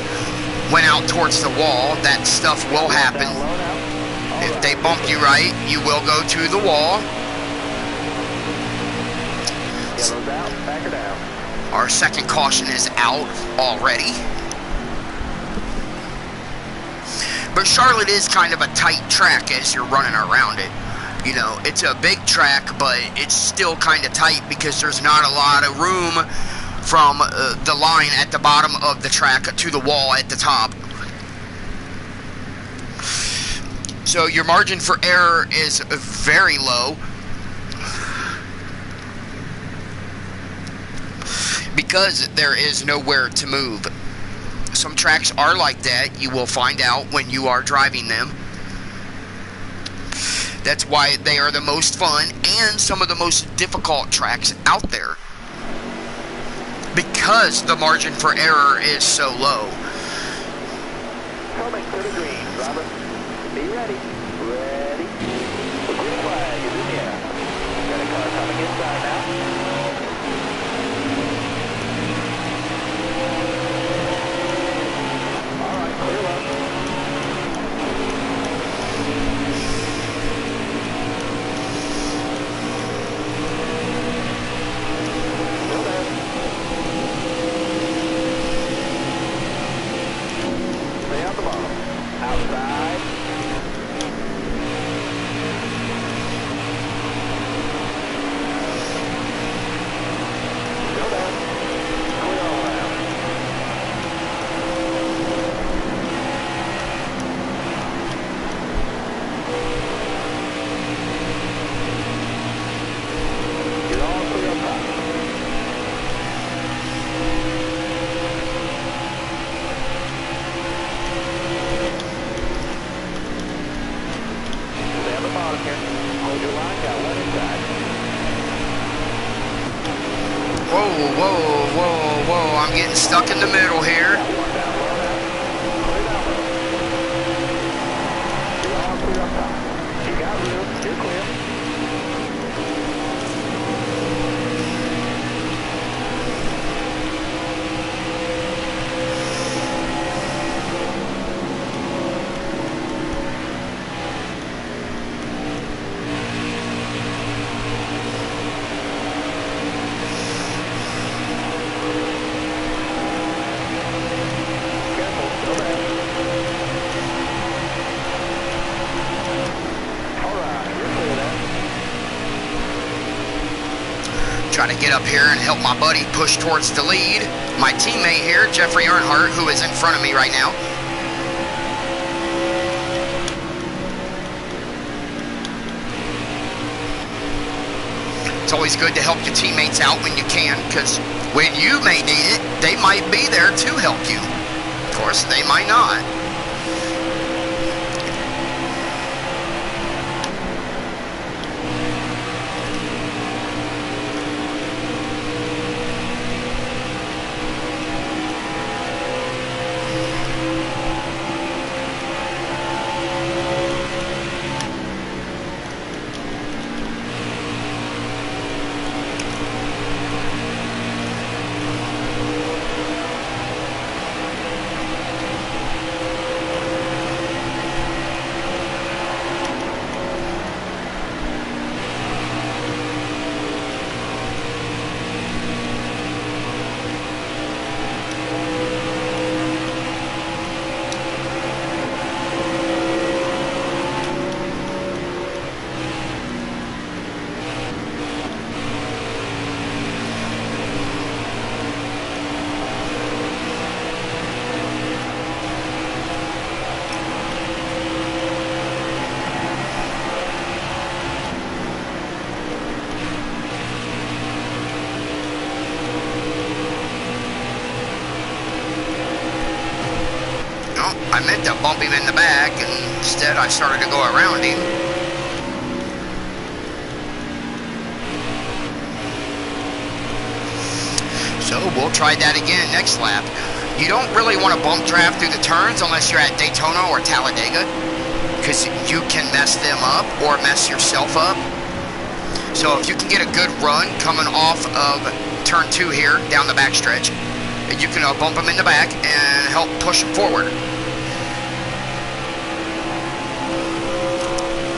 went out towards the wall. That stuff will happen. Down low now. All If right. they bump you right, you will go to the wall. Yellow's out. Back her down. Our second caution is out already. But Charlotte is kind of a tight track as you're running around it. You know, it's a big track, but it's still kind of tight because there's not a lot of room from the line at the bottom of the track to the wall at the top. So your margin for error is very low, because there is nowhere to move. Some tracks are like that. You will find out when you are driving them. That's why they are the most fun and some of the most difficult tracks out there, because the margin for error is so low. Coming to the green, Robert. Be ready. Ready. The green flag is in the air. Got a car coming inside now. All right, clear up. Still there. Stay on the bottom. Outside. Still there. Clear all around. You're all clear up top. Stay on the bottom here. Hold your line. Got one inside. Whoa, whoa, whoa, whoa. I'm getting stuck in the middle here. Got one down low now. Clear down low. You're all clear up top. You got room. You're clear. Careful. Still there. All right. You're clear there. Try to get up here and help my buddy push towards the lead. My teammate here, Jeffrey Earnhardt, who is in front of me right now. It's always good to help your teammates out when you can, because when you may need it, they might be there to help you. Of course, they might not. I meant to bump him in the back, and instead I started to go around him. So we'll try that again next lap. You don't really want to bump draft through the turns unless you're at Daytona or Talladega, because you can mess them up or mess yourself up. So if you can get a good run coming off of turn 2 here down the backstretch, you can bump them in the back and help push them forward.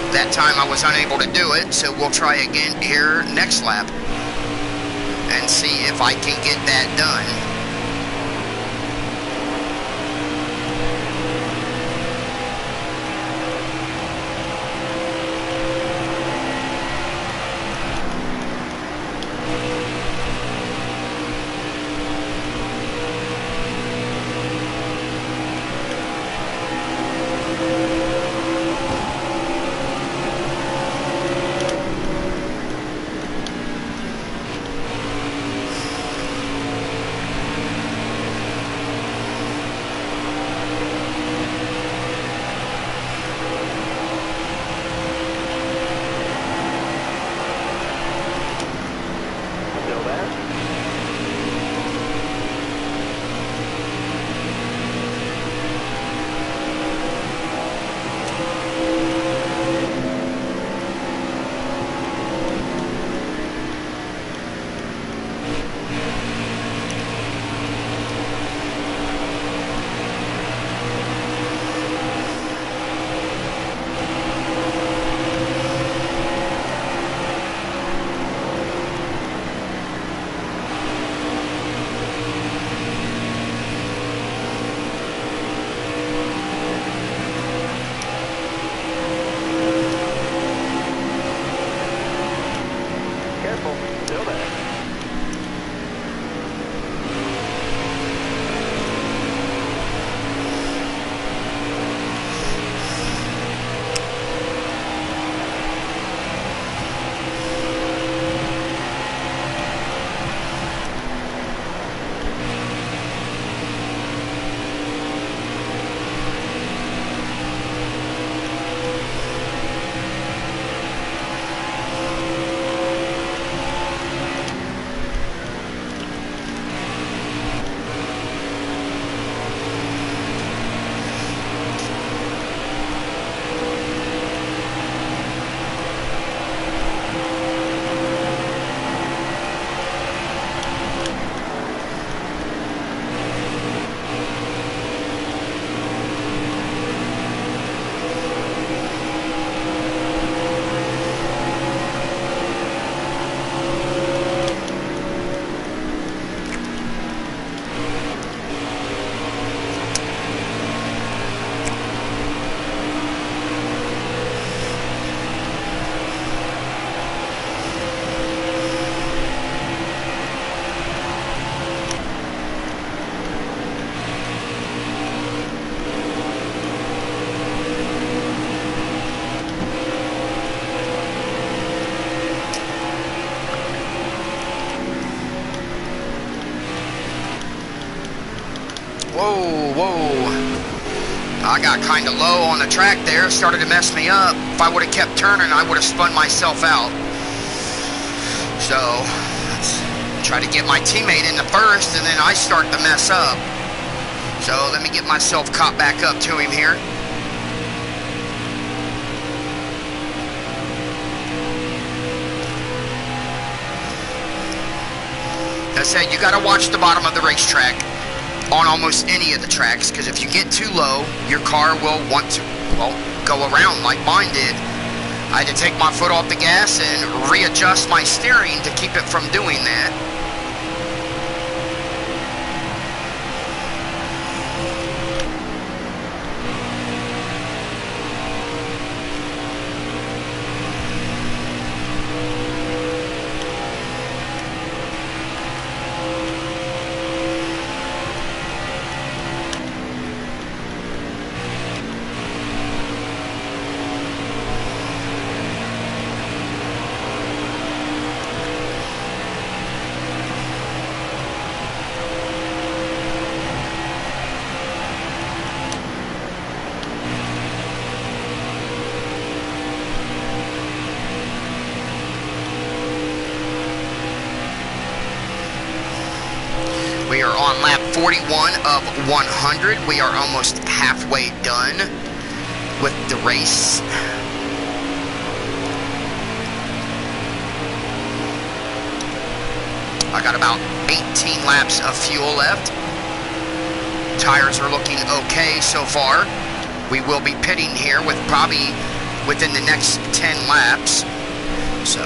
That time I was unable to do it, so we'll try again here next lap and see if I can get that done. I got kind of low on the track there, started to mess me up. If I would have kept turning, I would have spun myself out. So, let's try to get my teammate in the first, and then I start to mess up. So, let me get myself caught back up to him here. As I said, you got to watch the bottom of the racetrack on almost any of the tracks, because if you get too low, your car will want to, well, go around like mine did. I had to take my foot off the gas and readjust my steering to keep it from doing that. We are on lap 41 of 100. We are almost halfway done with the race. I got about 18 laps of fuel left. Tires are looking okay so far. We will be pitting here with probably within the next 10 laps. So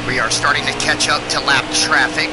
we are starting to catch up to lap traffic.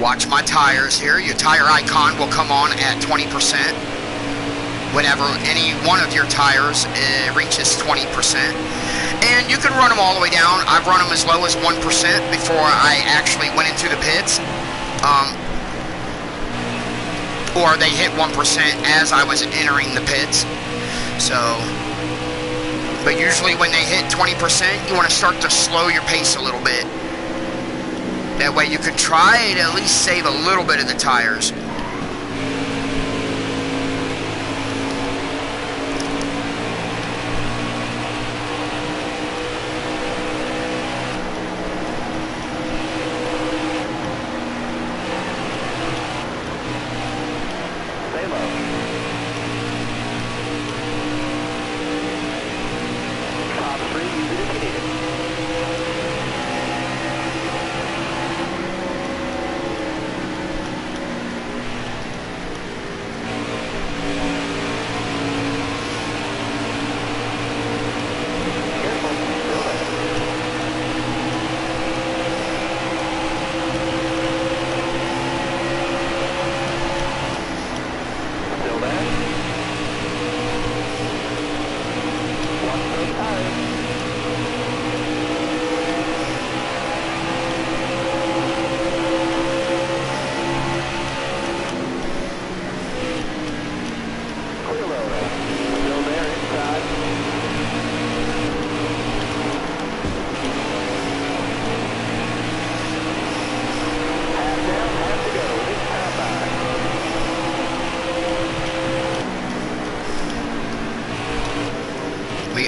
Watch my tires here. Your tire icon will come on at 20% whenever any one of your tires reaches 20%. And you can run them all the way down. I've run them as low as 1% before I actually went into the pits. Or they hit 1% as I was entering the pits. So, but usually when they hit 20%, you want to start to slow your pace a little bit. That way you can try to at least save a little bit of the tires. Stay low. Top 3, use it if you need it.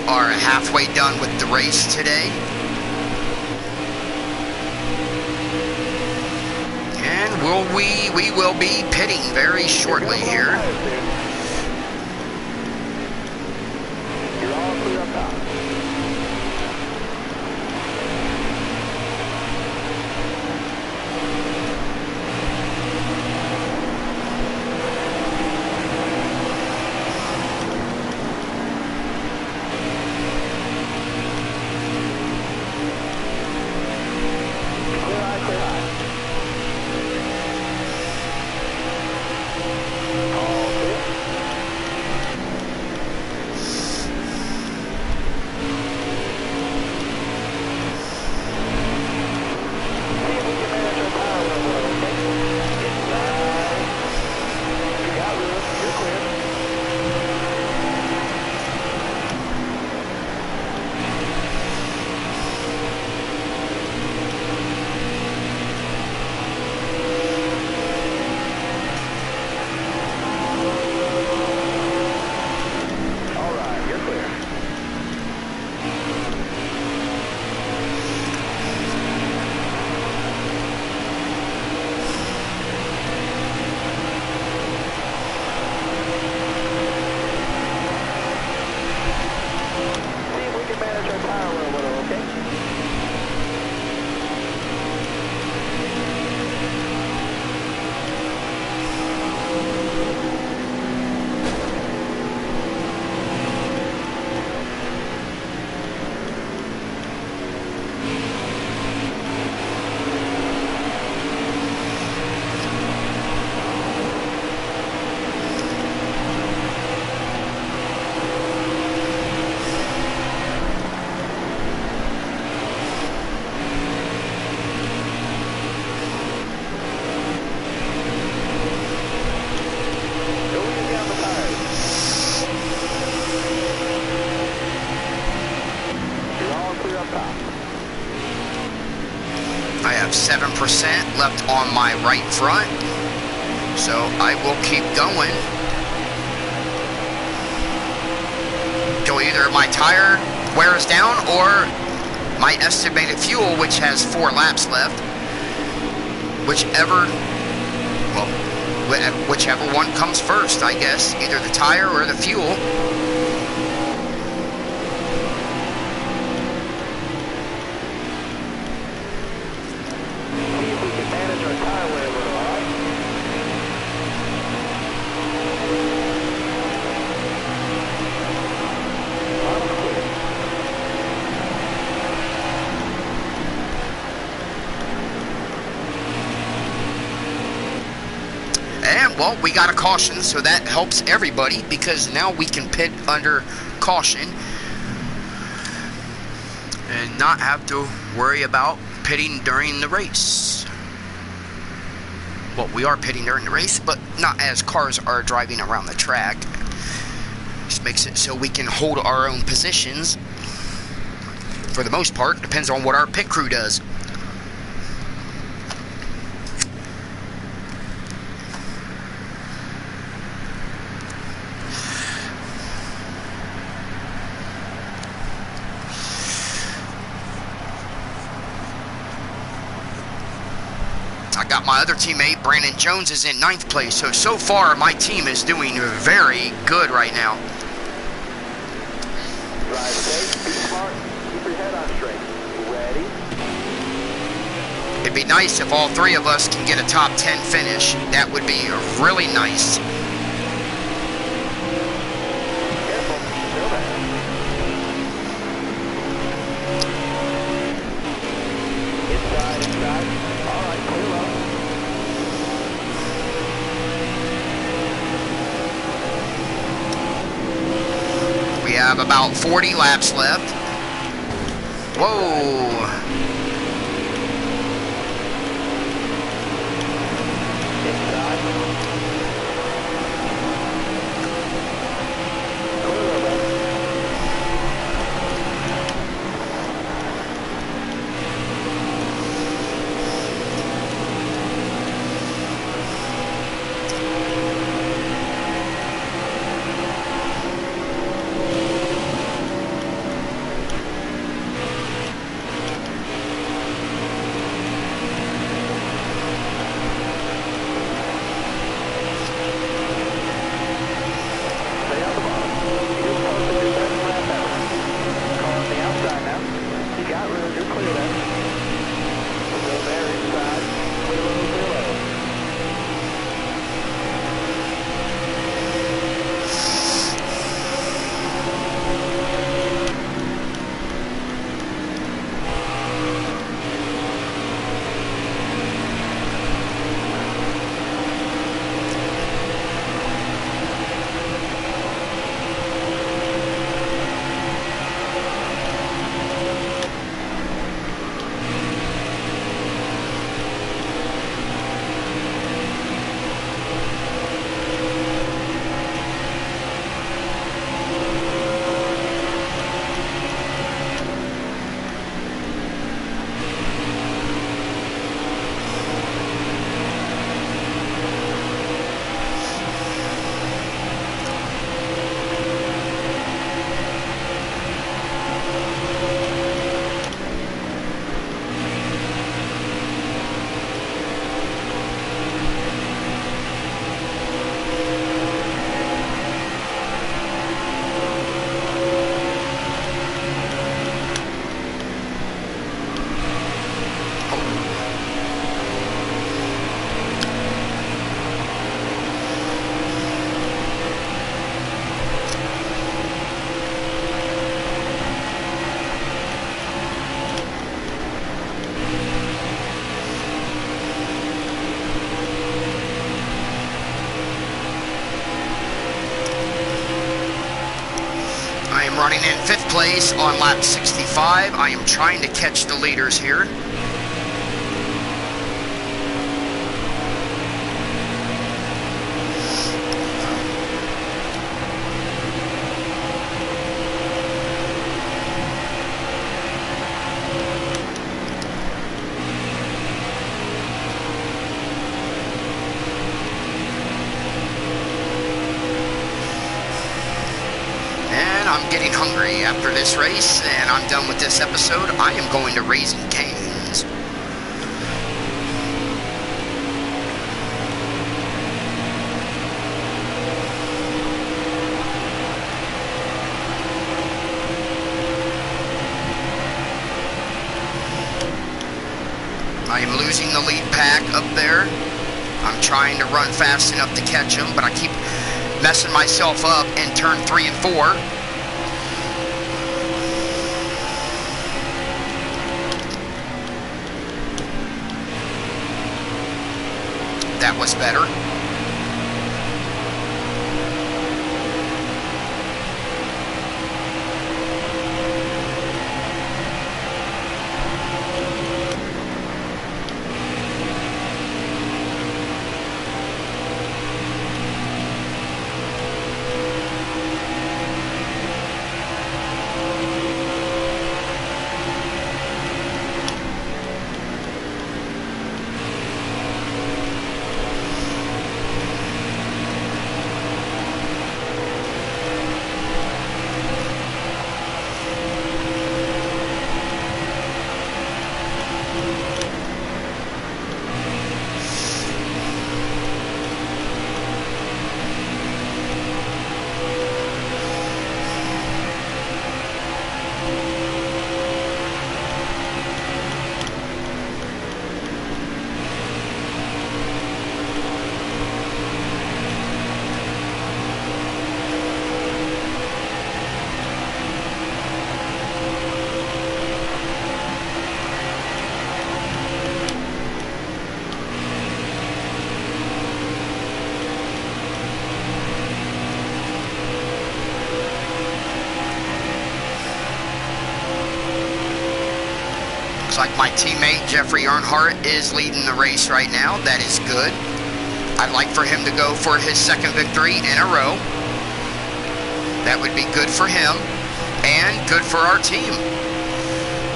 are halfway done with the race today. And we will be pitting very shortly here. You're all clear up top. I have 7% left on my right front, so I will keep going. So either my tire wears down or my estimated fuel, which has 4 laps left, whichever one comes first, I guess, either the tire or the fuel. Well, we got a caution, so that helps everybody because now we can pit under caution and not have to worry about pitting during the race. Well, we are pitting during the race, but not as cars are driving around the track. This makes it so we can hold our own positions for the most part. Depends on what our pit crew does. Got my other teammate, Brandon Jones, is in 9th place. So far, my team is doing very good right now. Drive safe, be smart, keep your head on straight. Ready? It'd be nice if all 3 of us can get a top 10 finish. That would be really nice. Careful, still there. Inside. All right, clear up. We have about 40 laps left. Whoa. running in 5th place on lap 65. I am trying to catch the leaders here. I'm getting hungry after this race, and I'm done with this episode. I am going to Raising Cane's. I am losing the lead pack up there. I'm trying to run fast enough to catch them, but I keep messing myself up in turn 3 and 4. That was better. Like my teammate Jeffrey Earnhardt is leading the race right now. That is good. I'd like for him to go for his 2nd victory in a row. That would be good for him and good for our team.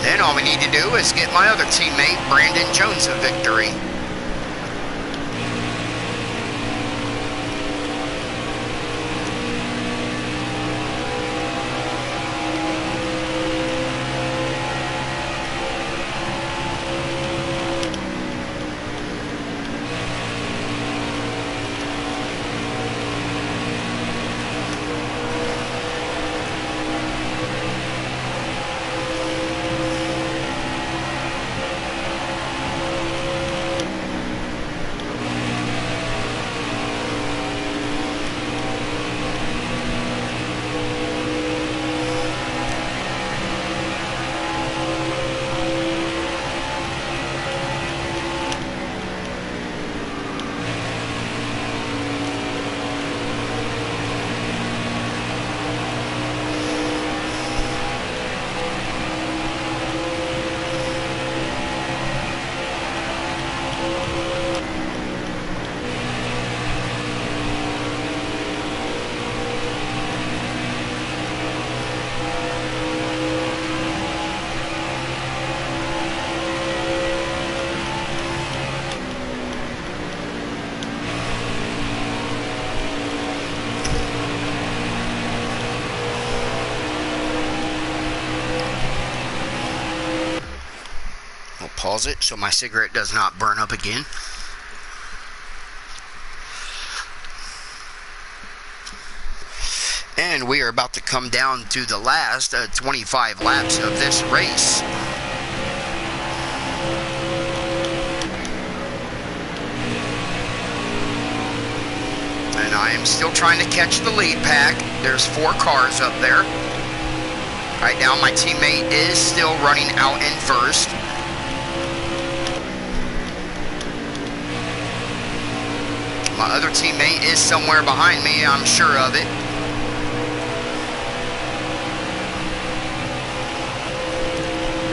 Then all we need to do is get my other teammate Brandon Jones a victory. Pause it so my cigarette does not burn up again. And we are about to come down to the last 25 laps of this race. And I am still trying to catch the lead pack. There's 4 cars up there. Right now my teammate is still running out in first. My other teammate is somewhere behind me, I'm sure of it.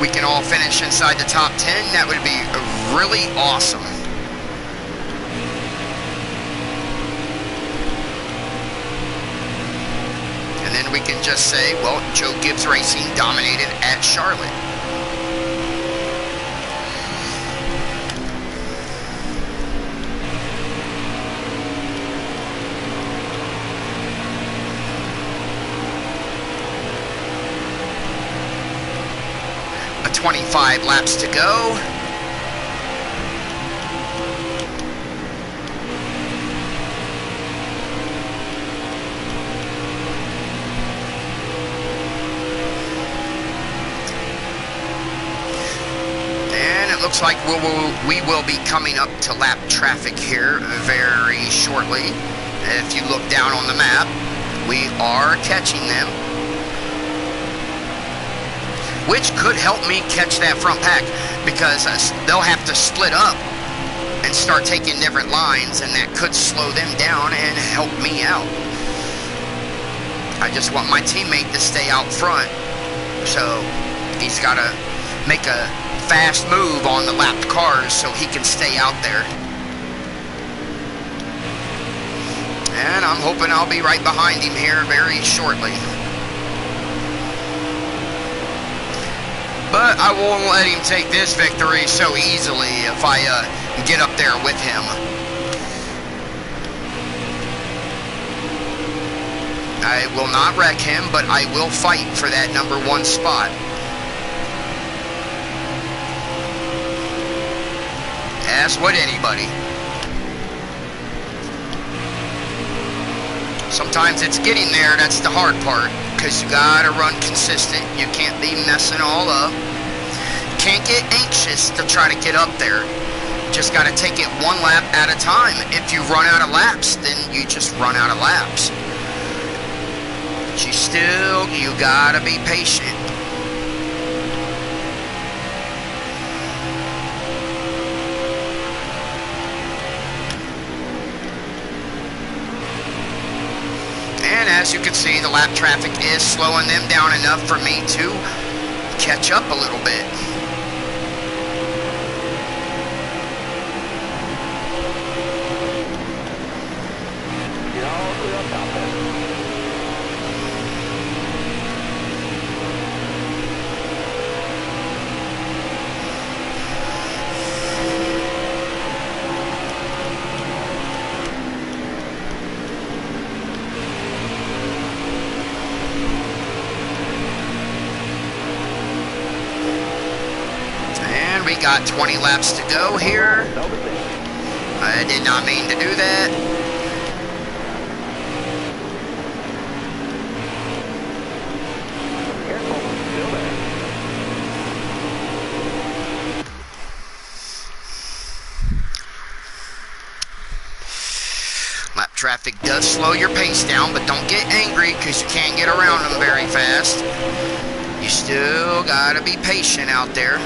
we can all finish inside the top 10, that would be really awesome. And then we can just say, well, Joe Gibbs Racing dominated at Charlotte. A 25 laps to go. Looks like we will be coming up to lap traffic here very shortly. If you look down on the map, we are catching them, which could help me catch that front pack, because they'll have to split up and start taking different lines, and that could slow them down and help me out. I just want my teammate to stay out front, so he's got to make a fast move on the lapped cars so he can stay out there. And I'm hoping I'll be right behind him here very shortly. But I won't let him take this victory so easily if I get up there with him. I will not wreck him, but I will fight for that #1 spot. As would anybody. Sometimes it's getting there, that's the hard part, because you gotta run consistent. You can't be messing all up. Can't get anxious to try to get up there. Just gotta take it one lap at a time. If you run out of laps, then you just run out of laps. But you gotta be patient. As you can see, the lap traffic is slowing them down enough for me to catch up a little bit. Got 20 laps to go here. I did not mean to do that. Lap traffic does slow your pace down, but don't get angry because you can't get around them very fast. You still gotta be patient out there.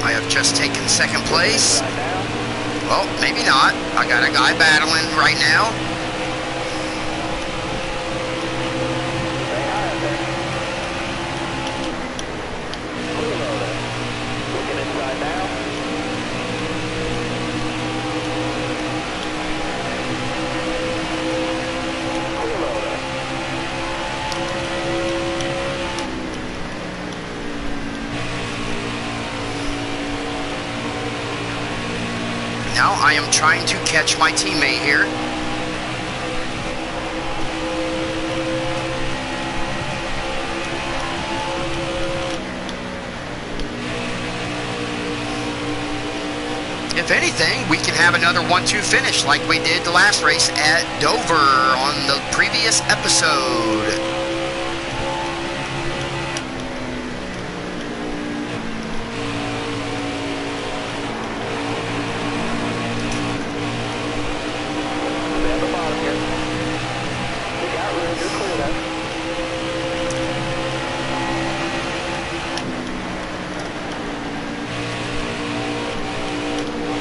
I have just taken second place. Right now. Well, maybe not. I got a guy battling right now. Stay high up there. Clear low there. Looking inside now. Clear low there. Now I am trying to catch my teammate here. If anything, we can have another 1-2 finish like we did the last race at Dover on the previous episode. Stay at the bottom here. You got room. You're clear there.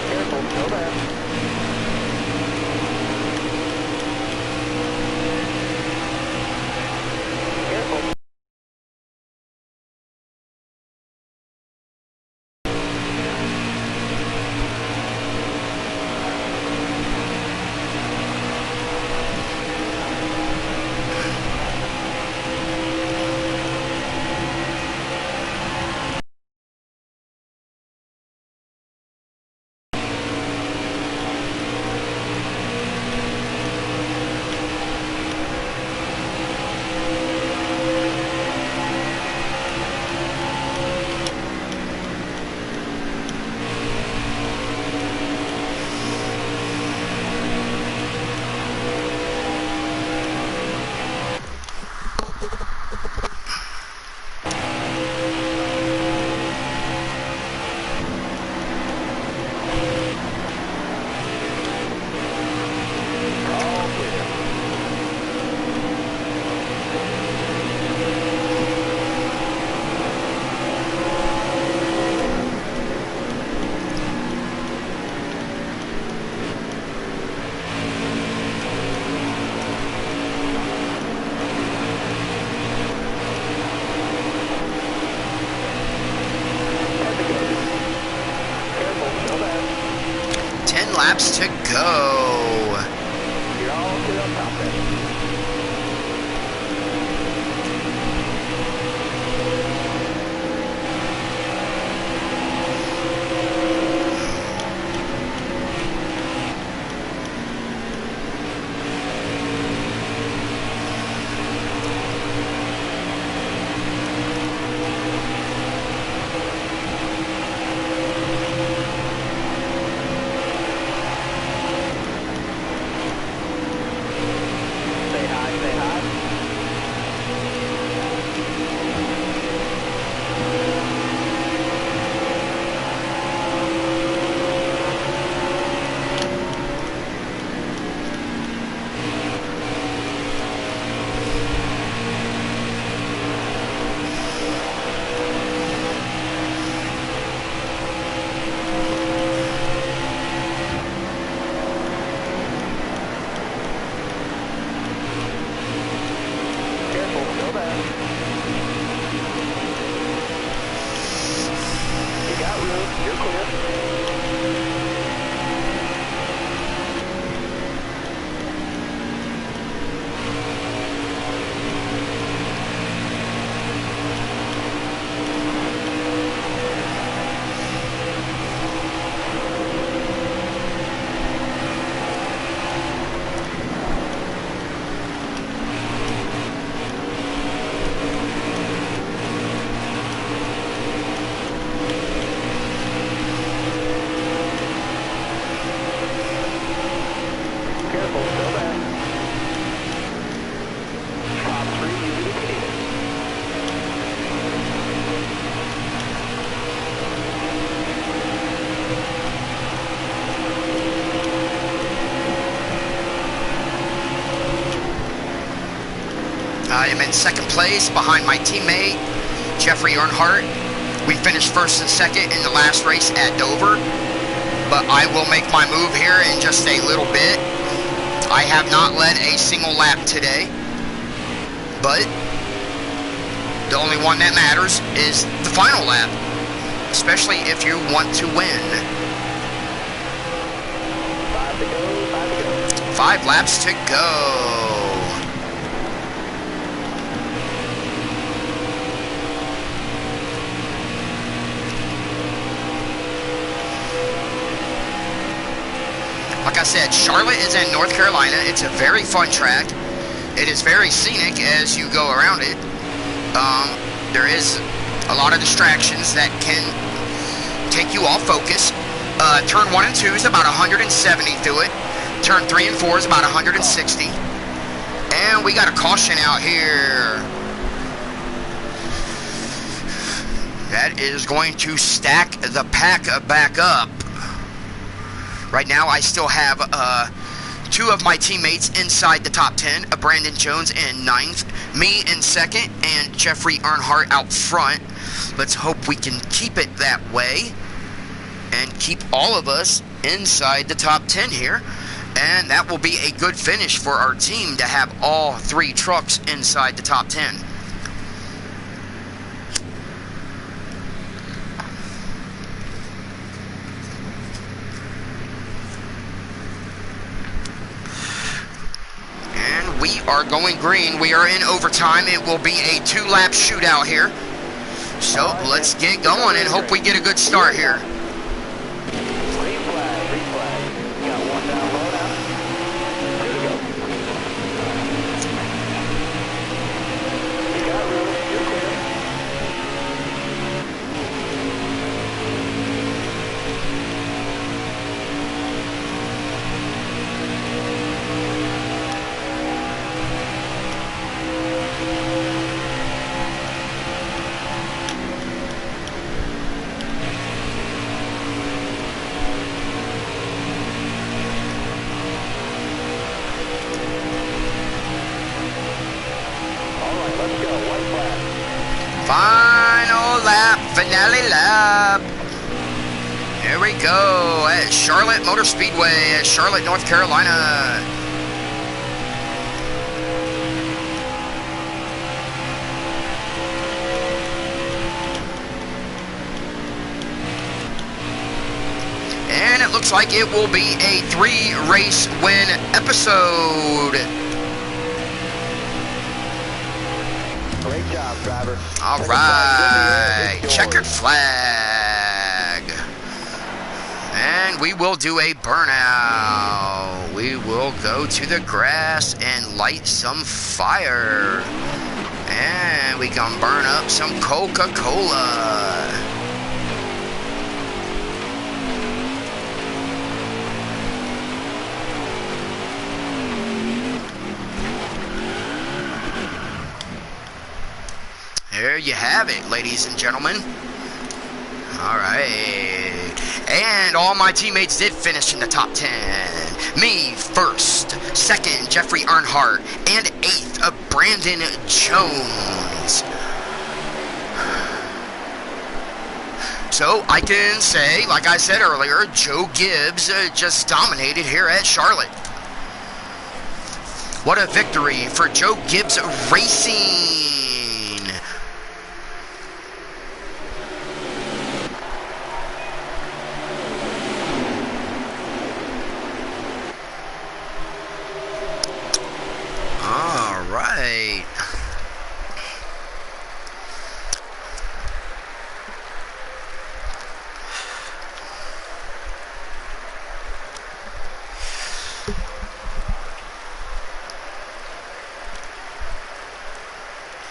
Careful. Still there. Careful. All clear. At the gate. Careful. Still there. 10 laps to go. You're all clear up top there. Stay high. Stay high. Careful. Still there. You got room. You're clear. Careful. Still there. Top 3. Use it if you need it. I am in second place behind my teammate, Jeffrey Earnhardt, We finished first and second in the last race at Dover, but I will make my move here in just a little bit. I have not led a single lap today, but the only one that matters is the final lap, especially if you want to win. 5 to go. 5 laps to go. Like I said, Charlotte is in North Carolina. It's a very fun track. It is very scenic as you go around it. There is a lot of distractions that can take you off focus. Turn 1 and 2 is about 170 through it. Turn 3 and 4 is about 160. And we got a caution out here. That is going to stack the pack back up. Right now, I still have 2 of my teammates inside the top 10. Brandon Jones in 9th, me in 2nd, and Jeffrey Earnhardt out front. Let's hope we can keep it that way and keep all of us inside the top 10 here. And that will be a good finish for our team to have all 3 trucks inside the top 10. We are going green. We are in overtime. It will be a 2-lap shootout here. So let's get going and hope we get a good start here. Green flag, green flag. Got 1 down, low now. 2 to go. You got room, you're clear. Final lap, finale lap. Here we go at Charlotte Motor Speedway at Charlotte, North Carolina. And it looks like it will be a 3-race win episode. Great job, driver. All right, checkered flag. And we will do a burnout. We will go to the grass and light some fire. And we can burn up some Coca-Cola. There you have it, ladies and gentlemen. All right. And all my teammates did finish in the top 10. Me first, second, Jeffrey Earnhardt, and 8th, Brandon Jones. So I can say, like I said earlier, Joe Gibbs just dominated here at Charlotte. What a victory for Joe Gibbs Racing. Right.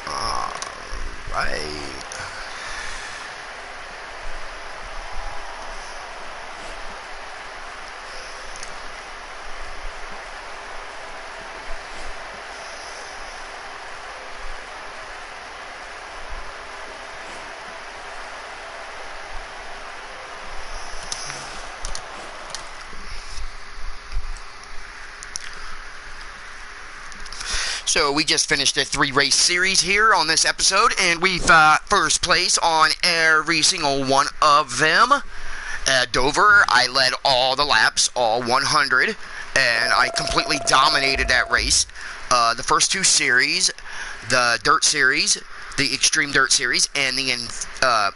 All right. So we just finished a 3-race series here on this episode, and we've first place on every single one of them. At Dover, I led all the laps, all 100, and I completely dominated that race. The first 2 series, the Dirt Series, the Extreme Dirt Series, and the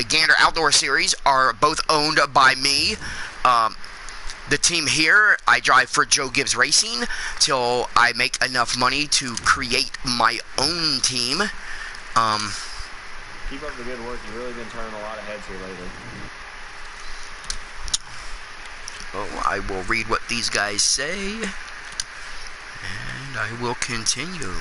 Gander Outdoor Series are both owned by me. The team here, I drive for Joe Gibbs Racing till I make enough money to create my own team. Keep up the good work. You've really been turning a lot of heads here lately. Oh, I will read what these guys say, and I will continue.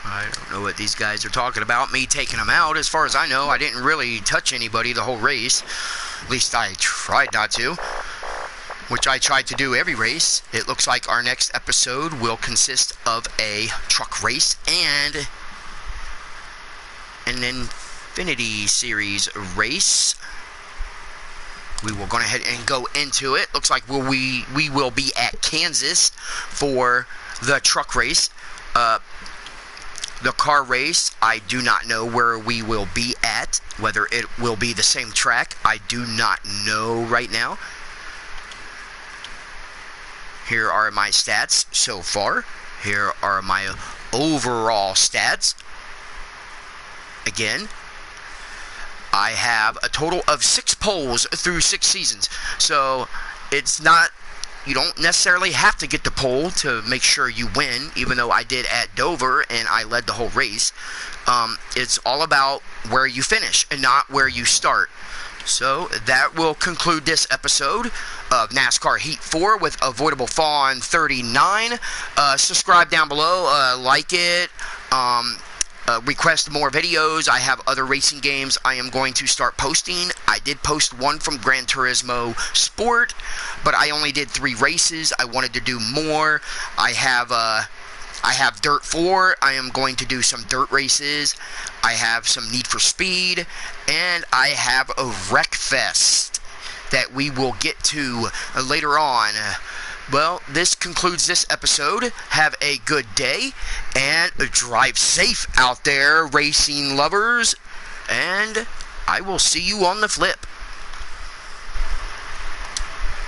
I don't know what these guys are talking about, me taking them out. As far as I know, I didn't really touch anybody the whole race. At least I tried not to, which I tried to do every race. It looks like our next episode will consist of a truck race and an Infinity Series race. We will go ahead and go into it. Looks like we will be at Kansas for the truck race. The car race, I do not know where we will be at. Whether it will be the same track, I do not know right now. Here are my stats so far. Here are my overall stats. Again, I have a total of 6 poles through 6 seasons. So it's not, you don't necessarily have to get the pole to make sure you win, even though I did at Dover and I led the whole race. It's all about where you finish and not where you start. So that will conclude this episode of NASCAR Heat 4 with Avoidable Fawn 39. Subscribe down below, like it. Request more videos. I have other racing games I am going to start posting. I did post one from Gran Turismo Sport, but I only did 3 races. I wanted to do more. I have Dirt 4. I am going to do some dirt races. I have some Need for Speed, and I have a Wreckfest that we will get to later on. Well, this concludes this episode. Have a good day, and drive safe out there, racing lovers, and I will see you on the flip.